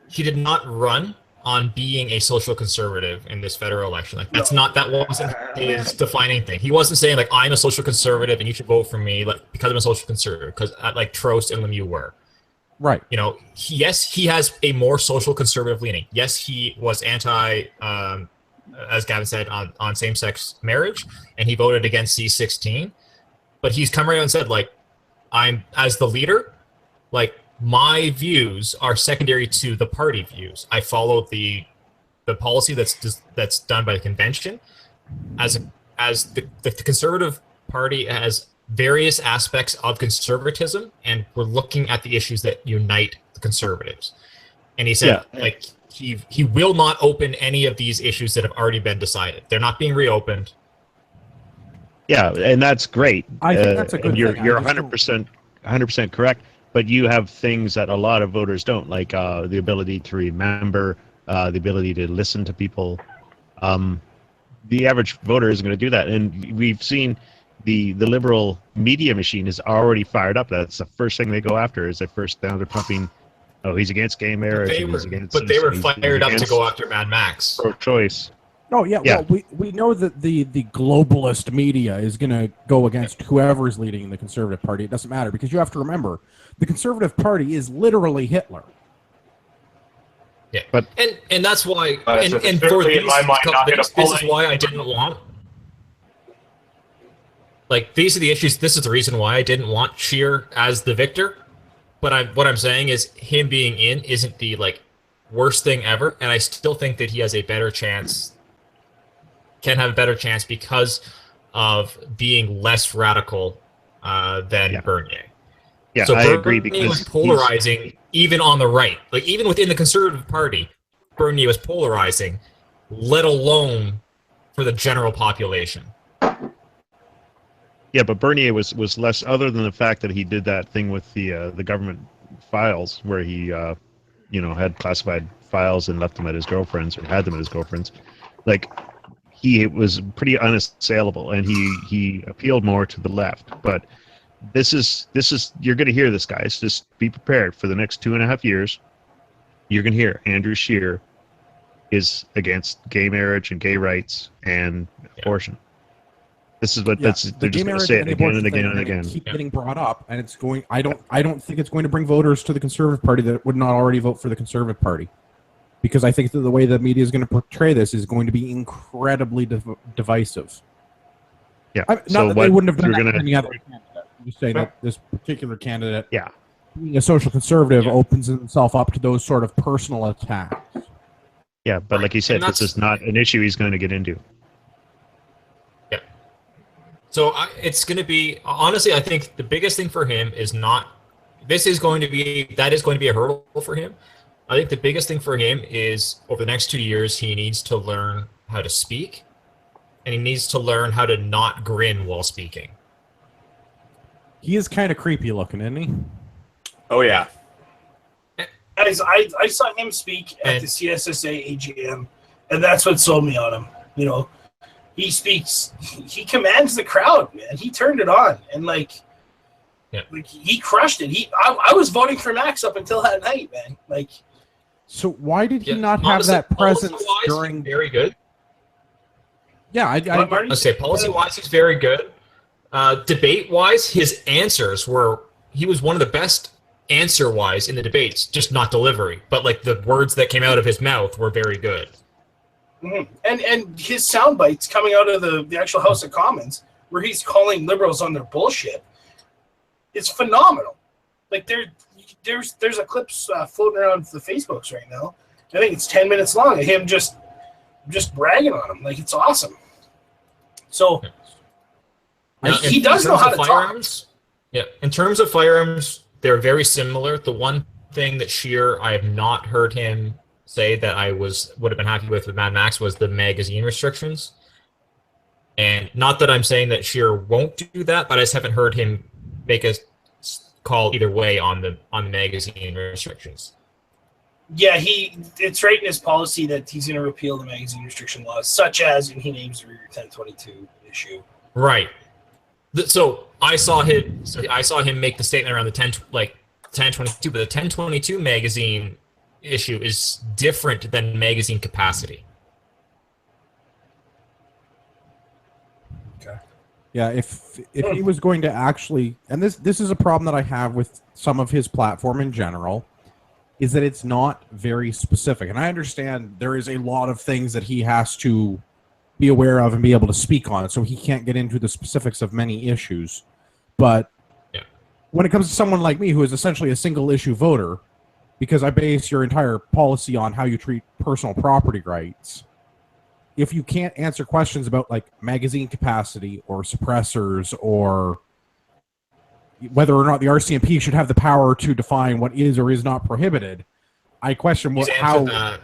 he did not run on being a social conservative in this federal election. That wasn't his defining thing. He wasn't saying I'm a social conservative and you should vote for me because I'm a social conservative, because Trost and Lemieux were. Right. Yes, he has a more social conservative leaning. Yes, he was anti, as Gavin said, on same-sex marriage, and he voted against C16. But he's come right out and said, I'm, as the leader, my views are secondary to the party views. I follow the policy that's done by the convention. As the Conservative Party has various aspects of conservatism, and we're looking at the issues that unite the conservatives. And he said, he will not open any of these issues that have already been decided. They're not being reopened. Yeah, and that's great. I think that's a good and you're thing. you're I just 100% correct. But you have things that a lot of voters don't, like the ability to remember, the ability to listen to people. The average voter isn't going to do that, and we've seen the liberal media machine is already fired up. That's the first thing they go after. Is now they're pumping, oh, he's against gay marriage, and he's against. But they were he's fired up to against go after Mad Max. pro-choice. Oh yeah, Yeah. well we know that the globalist media is going to go against whoever's leading the Conservative Party. It doesn't matter, because you have to remember the Conservative Party is literally Hitler. Yeah, But and that's why, But it's and for certainly these in my mind not gonna things, pull this is any- why I didn't want. Like, these are the issues. This is the reason why I didn't want Scheer as the victor. But what I'm saying is, him being in isn't the worst thing ever, and I still think that he has a better chance. Can have a better chance because of being less radical than Bernier. yeah, So I Bernier agree, because was polarizing even on the right. Like, even within the Conservative Party, Bernier was polarizing, let alone for the general population. Yeah, but Bernier was less, other than the fact that he did that thing with the government files, where he had classified files and left them at his girlfriend's, or had them at his girlfriend's. Like, he was pretty unassailable, and he appealed more to the left. But this is you're going to hear this, guys. Just be prepared for the next 2.5 years. You're going to hear Andrew Scheer is against gay marriage and gay rights and abortion. This is what they're just going to say it again and again and again. Keep getting brought up, and it's going. I don't think it's going to bring voters to the Conservative Party that would not already vote for the Conservative Party, because I think that the way the media is going to portray this is going to be incredibly divisive. Yeah. Not that they wouldn't have done that with any other candidate. I'm just saying that this particular candidate, being a social conservative, opens himself up to those sort of personal attacks. Yeah, but like he said, this is not an issue he's going to get into. Yeah. So it's going to be, honestly, I think the biggest thing for him is not, that is going to be a hurdle for him. I think the biggest thing for him is, over the next 2 years, he needs to learn how to speak, and he needs to learn how to not grin while speaking. He is kind of creepy looking, isn't he? Oh yeah. Guys, I saw him speak at the CSSA AGM, and that's what sold me on him. You know, he speaks, he commands the crowd, man. He turned it on, and he crushed it. I was voting for Max up until that night, man. So why did he not have that presence during? Very good. Yeah, I say policy-wise, he's very good. Debate-wise, his answers he was one of the best answer-wise in the debates, just not delivery. But the words that came out of his mouth were very good. Mm-hmm. And his sound bites coming out of the actual House of Commons, where he's calling liberals on their bullshit, it's phenomenal. There's a clip floating around the Facebooks right now. I think it's 10 minutes long of him just bragging on him. It's awesome. So he does know how to talk. Yeah, in terms of firearms, they're very similar. The one thing that Scheer, I have not heard him say that I would have been happy with Mad Max was the magazine restrictions. And not that I'm saying that Scheer won't do that, but I just haven't heard him make a call either way on the magazine restrictions. Yeah, it's right in his policy that he's going to repeal the magazine restriction laws, such as, and he names the Rear 1022 issue. Right. So I saw him make the statement around the 1022, but the 1022 magazine issue is different than magazine capacity. Okay. Yeah, if he was going to actually, and this is a problem that I have with some of his platform in general, is that it's not very specific. And I understand there is a lot of things that he has to be aware of and be able to speak on, so he can't get into the specifics of many issues. But when it comes to someone like me, who is essentially a single issue voter, because I base your entire policy on how you treat personal property rights, if you can't answer questions about magazine capacity or suppressors or whether or not the RCMP should have the power to define what is or is not prohibited, I question how.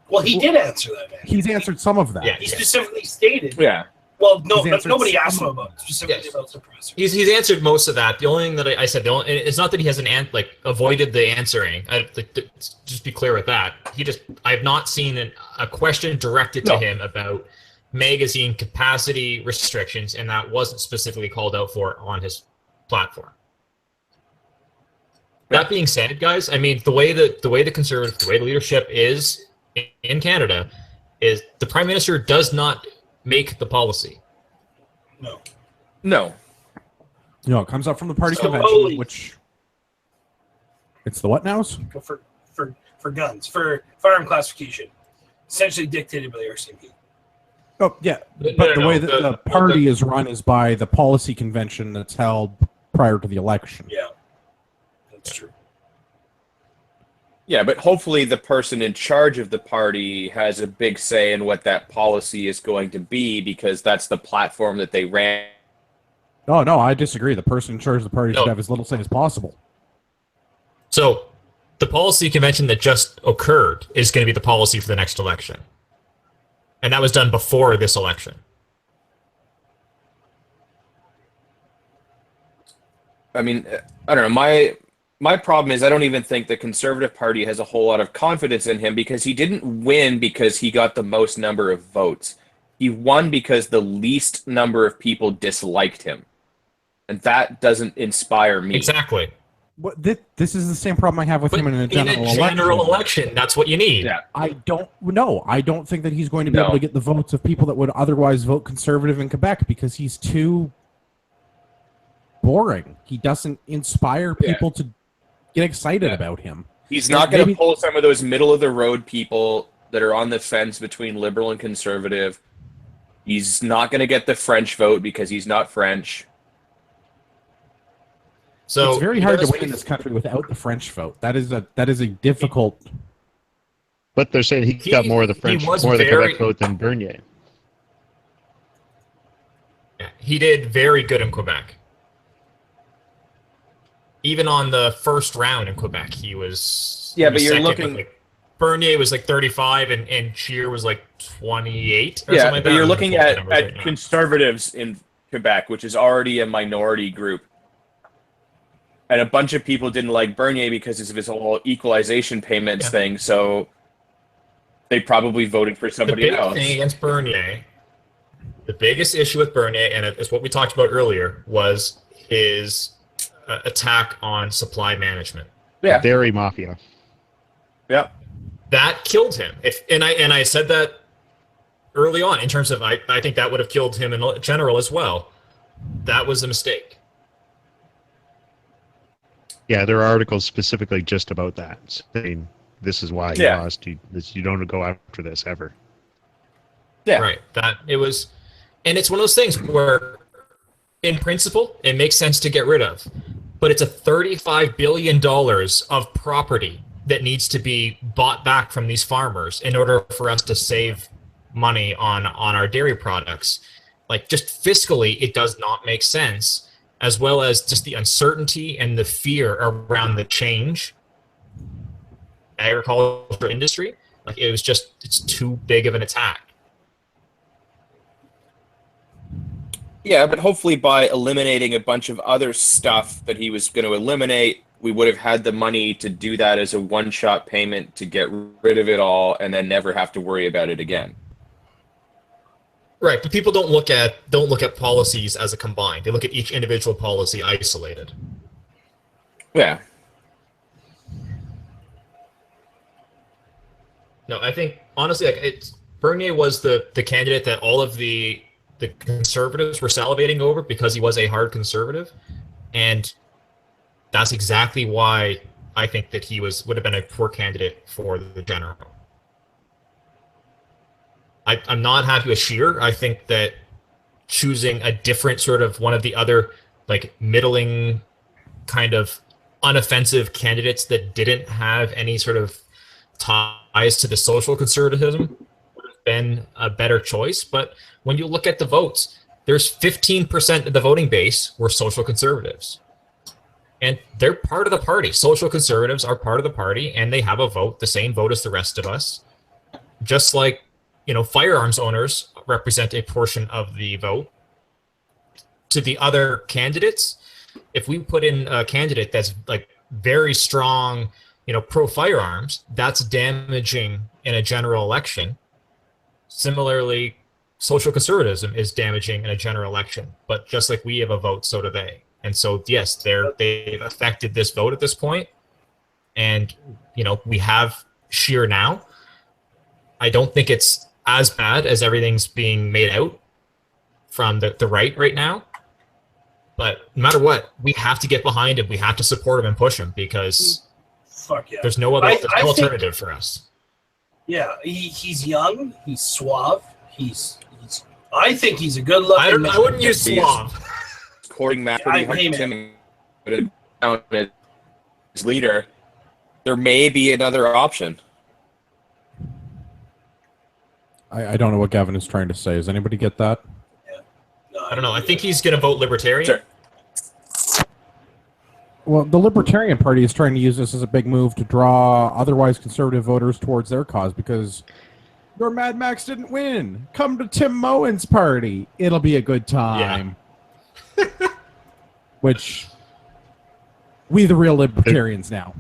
Well, he did answer that, man. He's answered some of that. Yeah. He specifically stated. Yeah. Well, no, He's answered nobody some asked him of about specifically about suppressor. He's answered most of that. The only thing that I said, it's not that he hasn't avoided the answering. Just be clear with that. I have not seen a question directed to him about magazine capacity restrictions, and that wasn't specifically called out for on his platform. That being said, guys, I mean the way the conservative, the way the leadership is in Canada, is the Prime Minister does not make the policy. No. It comes up from the party So convention, holy- which it's the what nows? For guns, for firearm classification, essentially dictated by the RCMP. Oh yeah, No, but no, the way no, that the party is run is by the policy convention that's held prior to the election. Yeah, that's true. Yeah, but hopefully the person in charge of the party has a big say in what that policy is going to be, because that's the platform that they ran. Oh no, I disagree. The person in charge of the party should have as little say as possible. So, the policy convention that just occurred is going to be the policy for the next election. And that was done before this election. I mean, I don't know. My problem is I don't even think the Conservative Party has a whole lot of confidence in him, because he didn't win because he got the most number of votes. He won because the least number of people disliked him. And that doesn't inspire me. Exactly. What, this is the same problem I have with him in a general election. That's what you need. Yeah. I don't think that he's going to be able to get the votes of people that would otherwise vote conservative in Quebec, because he's too boring. He doesn't inspire people to get excited about him. He's not going to pull some of those middle-of-the-road people that are on the fence between liberal and conservative. He's not going to get the French vote because he's not French. So it's very hard to win in this country without the French vote. That is a difficult. But they're saying he got more of the French, more of the Quebec vote than Bernier. Yeah, he did very good in Quebec. Even on the first round in Quebec, he was. Yeah, he was but you're second, looking. like, Bernier was like 35, and Scheer was like 28. Or Yeah, something like but that. you're looking at Right now. conservatives in Quebec, which is already a minority group. And a bunch of people didn't like Bernier because of his whole equalization payments thing, so they probably voted for somebody else. The big thing against Bernier, the biggest issue with Bernier, and it's what we talked about earlier, was his attack on supply management. Yeah. Dairy mafia. Yeah. That killed him. And I said that early on in terms of I think that would have killed him in general as well. That was a mistake. Yeah, there are articles specifically just about that, saying this is why he lost. You don't go after this ever. Yeah. Right. That it was, and it's one of those things where, in principle, it makes sense to get rid of, but it's a $35 billion of property that needs to be bought back from these farmers in order for us to save money on our dairy products. Like, just fiscally, it does not make sense, as well as just the uncertainty and the fear around the change agriculture industry. Like, it's too big of an attack. Yeah, but hopefully by eliminating a bunch of other stuff that he was going to eliminate, we would have had the money to do that as a one-shot payment to get rid of it all and then never have to worry about it again. Right, but people don't look at policies as a combined. They look at each individual policy isolated. Yeah. No, I think honestly, like, Bernier was the candidate that all of the conservatives were salivating over because he was a hard conservative, and that's exactly why I think that he would have been a poor candidate for the general. I'm not happy with Scheer. I think that choosing a different sort of one of the other, like, middling kind of unoffensive candidates that didn't have any sort of ties to the social conservatism would have been a better choice. But when you look at the votes, there's 15% of the voting base were social conservatives. And they're part of the party. Social conservatives are part of the party, and they have a vote, the same vote as the rest of us. just like, firearms owners represent a portion of the vote, to the other candidates, if we put in a candidate that's like very strong, pro firearms, that's damaging in a general election. Similarly, social conservatism is damaging in a general election, but just like we have a vote, so do they. And so, yes, they've affected this vote at this point. And, we have Scheer now. I don't think it's as bad as everything's being made out from the right now. But no matter what, we have to get behind him. We have to support him and push him because Fuck yeah. there's no other alternative for us. Yeah, he's young. He's suave. I think he's a good-looking man. I wouldn't use suave. According Matt, pretty hard to him as leader. There may be another option. I don't know what Gavin is trying to say. Does anybody get that? Yeah. No, I don't know. I think he's going to vote Libertarian. Sure. Well, the Libertarian Party is trying to use this as a big move to draw otherwise conservative voters towards their cause because your Mad Max didn't win. Come to Tim Moen's party. It'll be a good time. Yeah. Which, we the real libertarians now.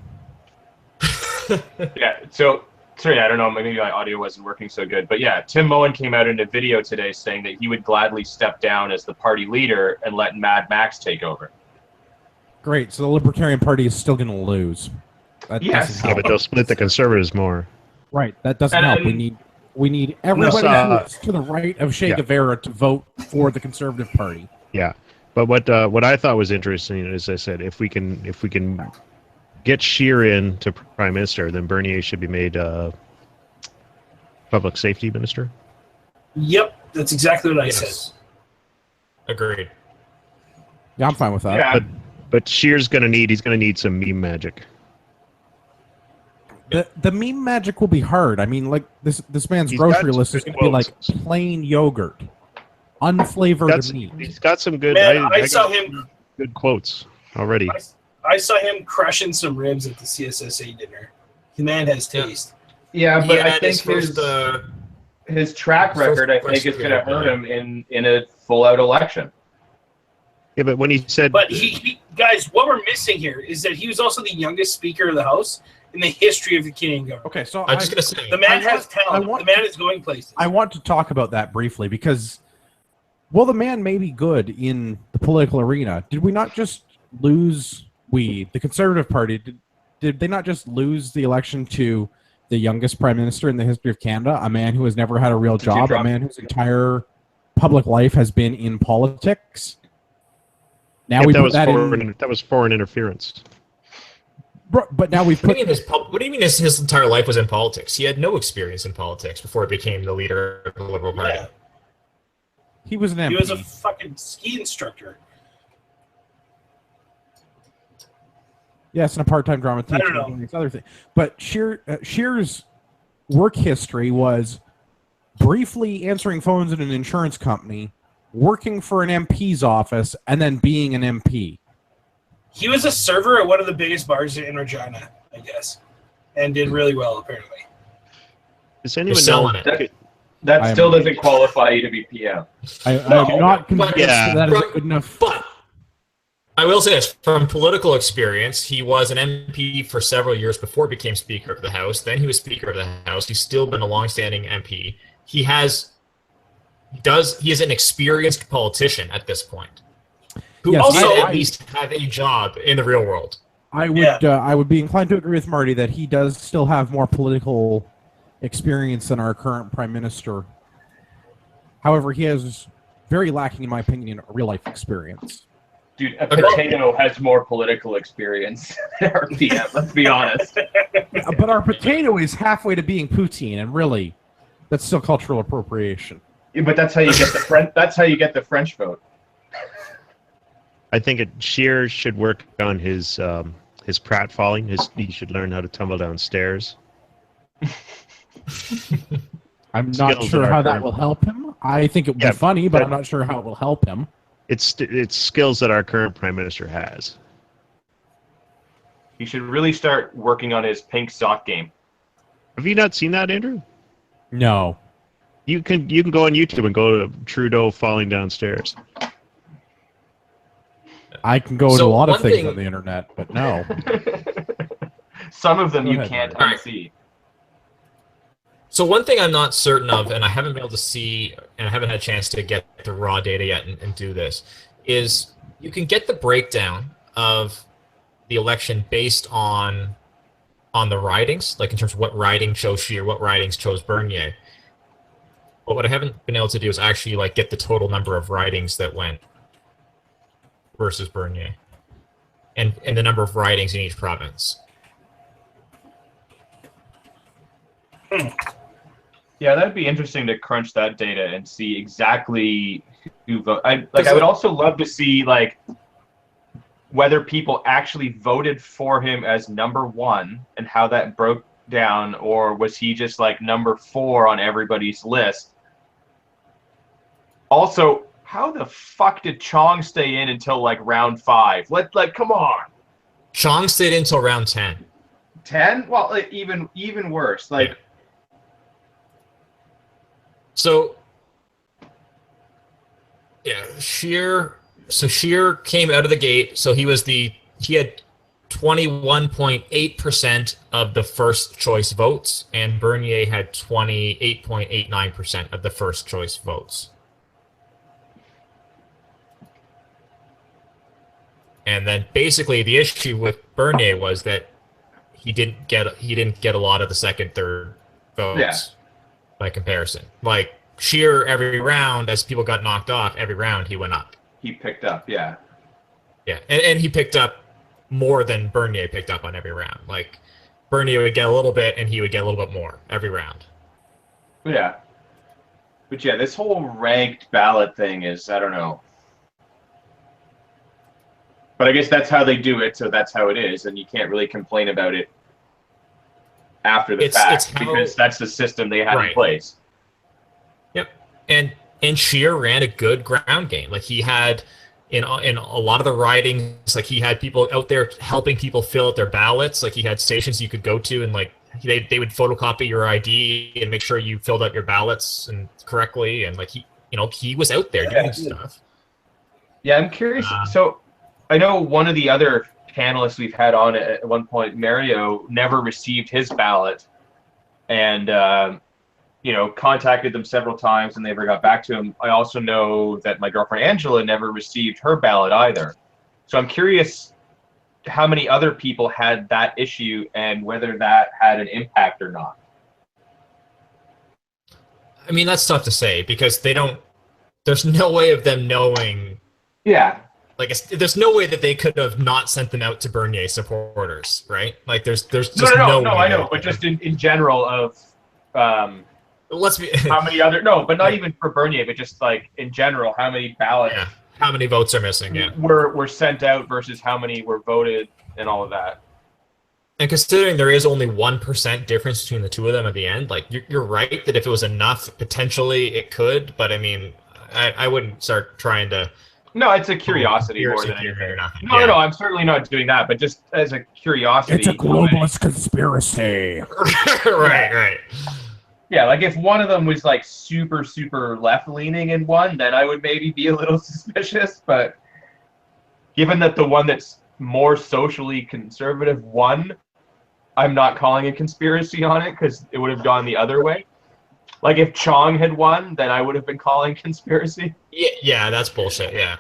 Yeah, so, sorry, I don't know, maybe my audio wasn't working so good, but yeah, Tim Moen came out in a video today saying that he would gladly step down as the party leader and let Mad Max take over. Great, so the Libertarian Party is still going to lose. That yes. Yeah, but they'll split the conservatives more. Right, that doesn't help. We need everybody who's to the right of Che Guevara to vote for the Conservative Party. Yeah, but what I thought was interesting, as I said, if we can get Scheer in to Prime Minister, then Bernier should be made Public Safety Minister. Yep, that's exactly what I said. Agreed. Yeah, I'm fine with that. Yeah. But Scheer's gonna need some meme magic. The meme magic will be hard. I mean, like this man's grocery list is going to be like plain yogurt, unflavored meat. He's got some good. Man, I saw him good quotes already. I saw him crushing some ribs at the CSSA dinner. The man has taste. Yeah, but I think his track record, I think, is going to hurt him in a full-out election. Yeah, but when he said, but he guys, what we're missing here is that he was also the youngest Speaker of the House in the history of the Canadian government. Okay, so I'm just going to say the man has talent. The man is going places. I want to talk about that briefly because, well, the man may be good in the political arena. Did we not just lose? The Conservative Party, did they not just lose the election to the youngest Prime Minister in the history of Canada, a man who has never had a real job, a man whose entire public life has been in politics? Now that was foreign interference. But now we've put. What do you mean his entire life was in politics? He had no experience in politics before he became the leader of the Liberal Party. Yeah. He was an MP. He was a fucking ski instructor. Yes, and a part-time drama teacher. I don't know. This other thing. But Scheer's work history was briefly answering phones in an insurance company, working for an MP's office, and then being an MP. He was a server at one of the biggest bars in Regina, I guess, and did really well, apparently. Does anyone know? That still doesn't qualify you to be PM. I'm not convinced that is good enough. But I will say this, from political experience, he was an MP for several years before he became Speaker of the House. Then he was Speaker of the House. He's still been a longstanding MP. He is an experienced politician at this point, who also at least have a job in the real world. I would be inclined to agree with Marty that he does still have more political experience than our current Prime Minister. However, he has very lacking, in my opinion, real life experience. Dude, a potato has more political experience than our PM, let's be honest. But our potato is halfway to being poutine, and really, that's still cultural appropriation. Yeah, but that's how you get the French vote. I think Scheer should work on his pratfalling. He should learn how to tumble down stairs. I'm not sure how that will help him. I think it would be funny, but I'm not sure how it will help him. It's skills that our current Prime Minister has. He should really start working on his pink sock game. Have you not seen that, Andrew? No. You can go on YouTube and go to Trudeau falling downstairs. I can go to So a lot of one things thing- on the internet, but no. Some of them Go you ahead, can't Mark. unsee. So one thing I'm not certain of, and I haven't been able to see, and I haven't had a chance to get the raw data yet and do this, is you can get the breakdown of the election based on the ridings, like in terms of what riding chose Scheer, what ridings chose Bernier. But what I haven't been able to do is actually like get the total number of ridings that went versus Bernier, and the number of ridings in each province. Yeah, that'd be interesting to crunch that data and see exactly who vote. I would also love to see like whether people actually voted for him as number one and how that broke down, or was he just like number 4 on everybody's list? Also, how the fuck did Chong stay in until like round 5? Come on. Chong stayed in until round 10. 10? Well, like, even worse. Like, Yeah. So, yeah, Scheer came out of the gate. So he had 21.8% of the first choice votes, and Bernier had 28.89% of the first choice votes. And then basically the issue with Bernier was that he didn't get a lot of the second, third votes. Yeah. By comparison. Like Scheer, every round, as people got knocked off, every round he went up. he picked up, yeah. Yeah, and he picked up more than Bernier picked up on every round. Like Bernier would get a little bit, and he would get a little bit more every round. Yeah. But yeah, this whole ranked ballot thing is, I don't know. But I guess that's how they do it, so that's how it is, and you can't really complain about it after the fact, because that's the system they had in place. Yep, and Scheer ran a good ground game. Like he had in a lot of the ridings, like he had people out there helping people fill out their ballots. Like he had stations you could go to, and like they would photocopy your ID and make sure you filled out your ballots and correctly. And like he was out there doing stuff. Yeah, I'm curious. So I know one of the other panelists we've had on at one point, Mario, never received his ballot, and contacted them several times and they never got back to him. I also know that my girlfriend Angela never received her ballot either. So I'm curious how many other people had that issue and whether that had an impact or not. I mean, that's tough to say because there's no way of them knowing. Yeah. Like, there's no way that they could have not sent them out to Bernier supporters, right? Like, there's just no way. I know, but just in general of let's be how many other but not even for Bernier, but just like in general, how many ballots? Yeah. How many votes are missing? Yeah, were sent out versus how many were voted and all of that. And considering there is only 1% difference between the two of them at the end, like you're right that if it was enough, potentially it could. But I mean, I wouldn't start trying to. No, it's a curiosity more than anything. No, I'm certainly not doing that, but just as a curiosity. It's a globalist conspiracy. Right. Yeah, like if one of them was like super, super left-leaning in one, then I would maybe be a little suspicious. But given that the one that's more socially conservative won, I'm not calling a conspiracy on it because it would have gone the other way. Like if Chong had won, then I would have been calling conspiracy. Yeah, that's bullshit. Yeah.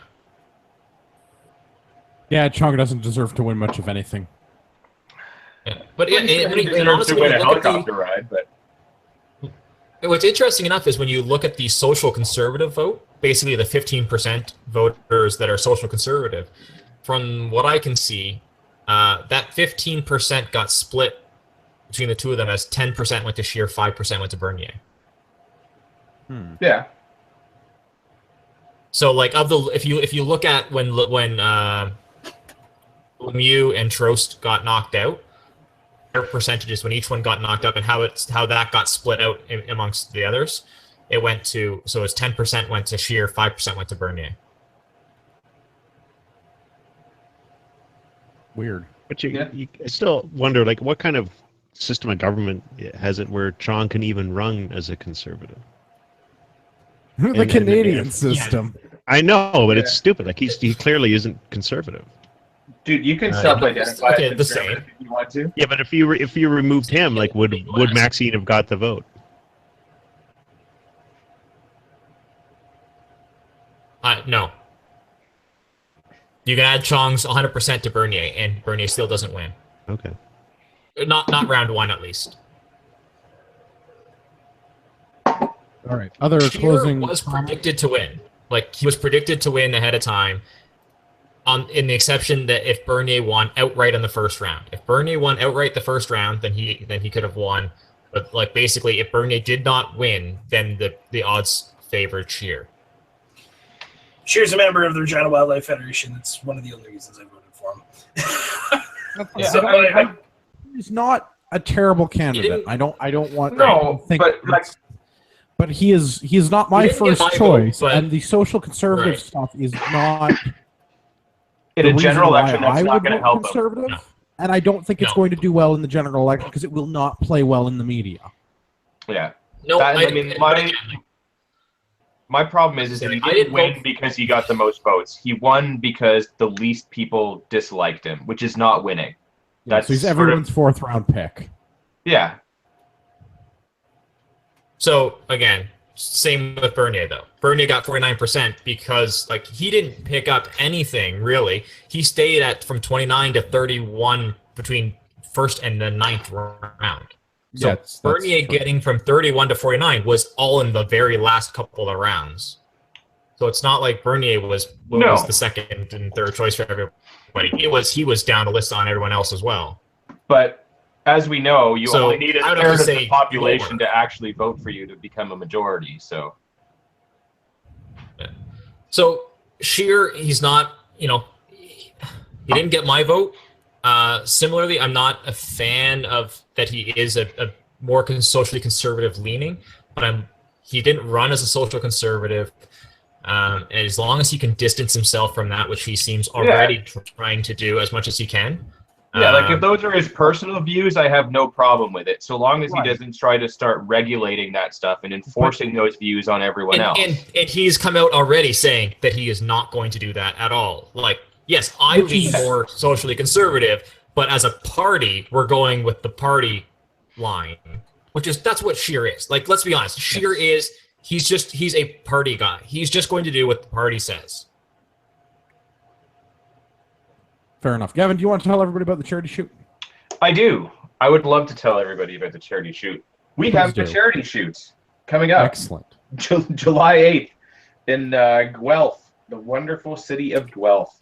Yeah, Chong doesn't deserve to win much of anything. Yeah, but He deserves to win a helicopter ride. But what's interesting enough is when you look at the social conservative vote, basically the 15% voters that are social conservative. From what I can see, that 15% got split between the two of them as 10% went to Scheer, 5% went to Bernier. Yeah. So like if you look at when Lemieux and Trost got knocked out, their percentages when each one got knocked up and how that got split out amongst the others, it went to it's 10% went to Scheer, 5% went to Bernier. Weird. But you still wonder, like, what kind of system of government has it where Chong can even run as a conservative. The Canadian system. I know, but it's stupid. Like he clearly isn't conservative. Dude, you can self-identify okay, as the conservative same. if you want to. Yeah, but if you removed him, like would Maxine have got the vote? No. You can add Chong's 100% to Bernier, and Bernier still doesn't win. Okay. Not round one, at least. All right. Other Scheer closing was comments? predicted to win. Like, he was predicted to win ahead of time. In the exception that if Bernier won outright in the first round. If Bernier won outright the first round, then he could have won. But like basically, if Bernier did not win, then the odds favored Scheer. Scheer's a member of the Regina Wildlife Federation. That's one of the only reasons I voted for him. Yeah, So, He's not a terrible candidate. didn't- I don't want No, to think but like, but he is not my He didn't get first my choice, vote, but- and the social conservative Right. stuff is not in the a general reason why election, that's I not would going to vote help him. conservative. No. And I don't think it's No. going to do well in the general election because it will not play well in the media. Yeah. No, I mean, my problem is that he I didn't didn't win vote- because he got the most votes. He won because the least people disliked him, which is not winning. Yeah, That's so he's sort of- everyone's fourth round pick. Yeah. So again, same with Bernier though. Bernier got 49% because like he didn't pick up anything really. He stayed at from 29 to 31 between first and the ninth round. So Yeah, that's Bernier true. getting from 31 to 49 was all in the very last couple of rounds. So it's not like Bernier was No. the second and third choice for everybody. He was down the list on everyone else as well. But as we know, you So, only need a I would third have to of the say population lower. to actually vote for you to become a majority. So Scheer, he's not, he didn't get my vote. Similarly, I'm not a fan of that he is a more socially conservative leaning, but he didn't run as a social conservative. And as long as he can distance himself from that, which he seems already trying to do as much as he can. Yeah, like if those are his personal views, I have no problem with it. So long as he doesn't try to start regulating that stuff and enforcing those views on everyone else. And he's come out already saying that he is not going to do that at all. Like, yes, I lean more socially conservative, but as a party, we're going with the party line, that's what Scheer is. Like, let's be honest, Scheer is he's a party guy. He's just going to do what the party says. Fair enough. Gavin, do you want to tell everybody about the charity shoot? I do. I would love to tell everybody about the charity shoot. We Please have the do. charity shoots coming up. Excellent. July 8th in Guelph, the wonderful city of Guelph.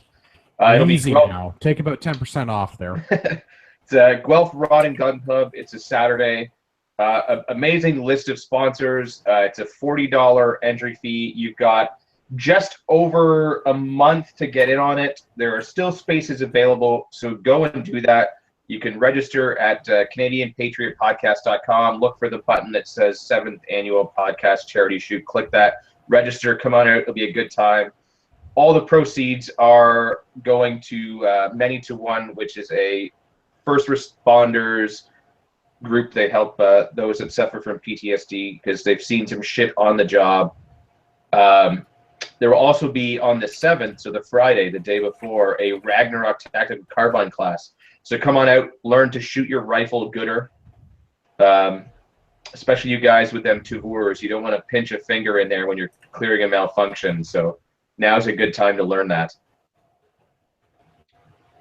It'll be Easy Guelph. now. Take about 10% off there. It's a Guelph Rod and Gun Club. It's a Saturday. Amazing list of sponsors. It's a $40 entry fee. You've got just over a month to get in on it. There are still spaces available, so go and do that. You can register at CanadianPatriotPodcast.com. Look for the button that says 7th Annual Podcast Charity Shoot. Click that. Register. Come on out. It'll be a good time. All the proceeds are going to Many to One, which is a first responders group. They help those that suffer from PTSD because they've seen some shit on the job. There will also be on the 7th, so the Friday, the day before, a Ragnarok Tactical Carbine class. So come on out, learn to shoot your rifle gooder. Especially you guys with them Tavurs. You don't want to pinch a finger in there when you're clearing a malfunction. So now's a good time to learn that.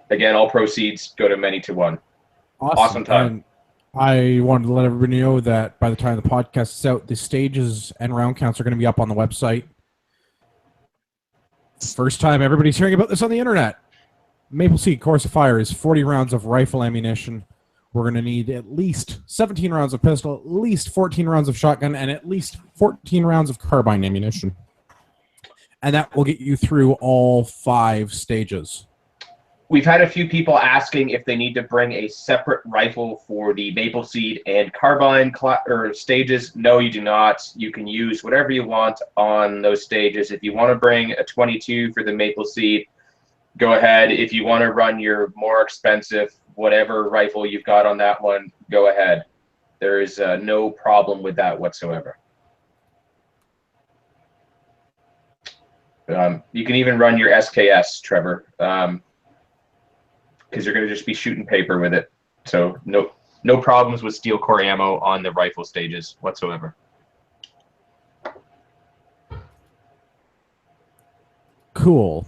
Again, all proceeds go to Many to One. Awesome time. And I wanted to let everybody know that by the time the podcast is out, the stages and round counts are going to be up on the website. First time everybody's hearing about this on the internet. Maple Seed Course of Fire is 40 rounds of rifle ammunition. We're going to need at least 17 rounds of pistol, at least 14 rounds of shotgun, and at least 14 rounds of carbine ammunition. And that will get you through all 5 stages. We've had a few people asking if they need to bring a separate rifle for the Maple Seed and Carbine stages. No, you do not. You can use whatever you want on those stages. If you want to bring a 22 for the Maple Seed, go ahead. If you want to run your more expensive whatever rifle you've got on that one, go ahead. There is no problem with that whatsoever. You can even run your SKS, Trevor, because you're going to just be shooting paper with it. So no problems with steel core ammo on the rifle stages whatsoever. Cool.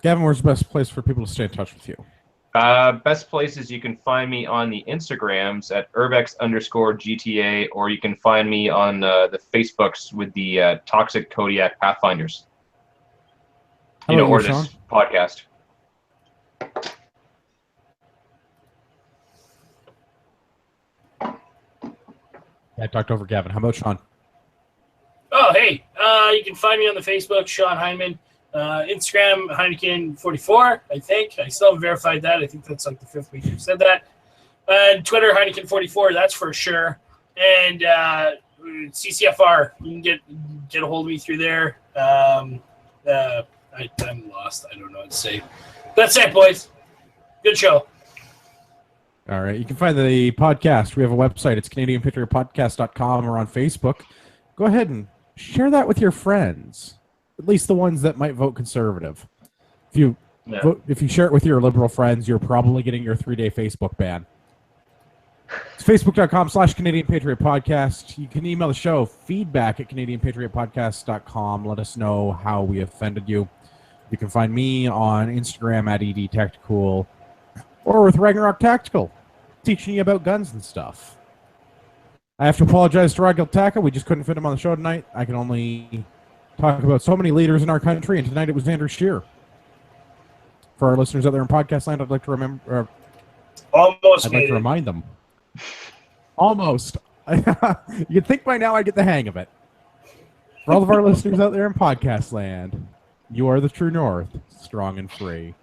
Gavin, where's the best place for people to stay in touch with you? Best places you can find me on the Instagrams at urbex_GTA, or you can find me on the Facebooks with the Toxic Kodiak Pathfinders. Or Sean? this podcast. I talked over Gavin. How about Sean? Oh, hey. You can find me on the Facebook, Sean Heineman. Instagram, Heineken44, I think. I still haven't verified that. I think that's like the 5th week you've said that. And Twitter, Heineken44, that's for sure. And CCFR, you can get a hold of me through there. I'm lost. I don't know what to say. That's it, boys. Good show. All right. You can find the podcast. We have a website. It's CanadianPatriotPodcast.com. We're on Facebook. Go ahead and share that with your friends, at least the ones that might vote conservative. If you share it with your liberal friends, you're probably getting your 3-day Facebook ban. It's Facebook.com/Canadian Patriot Podcast. You can email the show, feedback at CanadianPatriotPodcast.com. Let us know how we offended you. You can find me on Instagram at EDTactical or with Ragnarok Tactical, teaching you about guns and stuff. I have to apologize to Ragil Taka. We just couldn't fit him on the show tonight. I can only talk about so many leaders in our country, and tonight it was Andrew Scheer. For our listeners out there in podcast land, I'd like to remind them. Almost. You'd think by now I get the hang of it. For all of our listeners out there in podcast land, you are the true north, strong and free.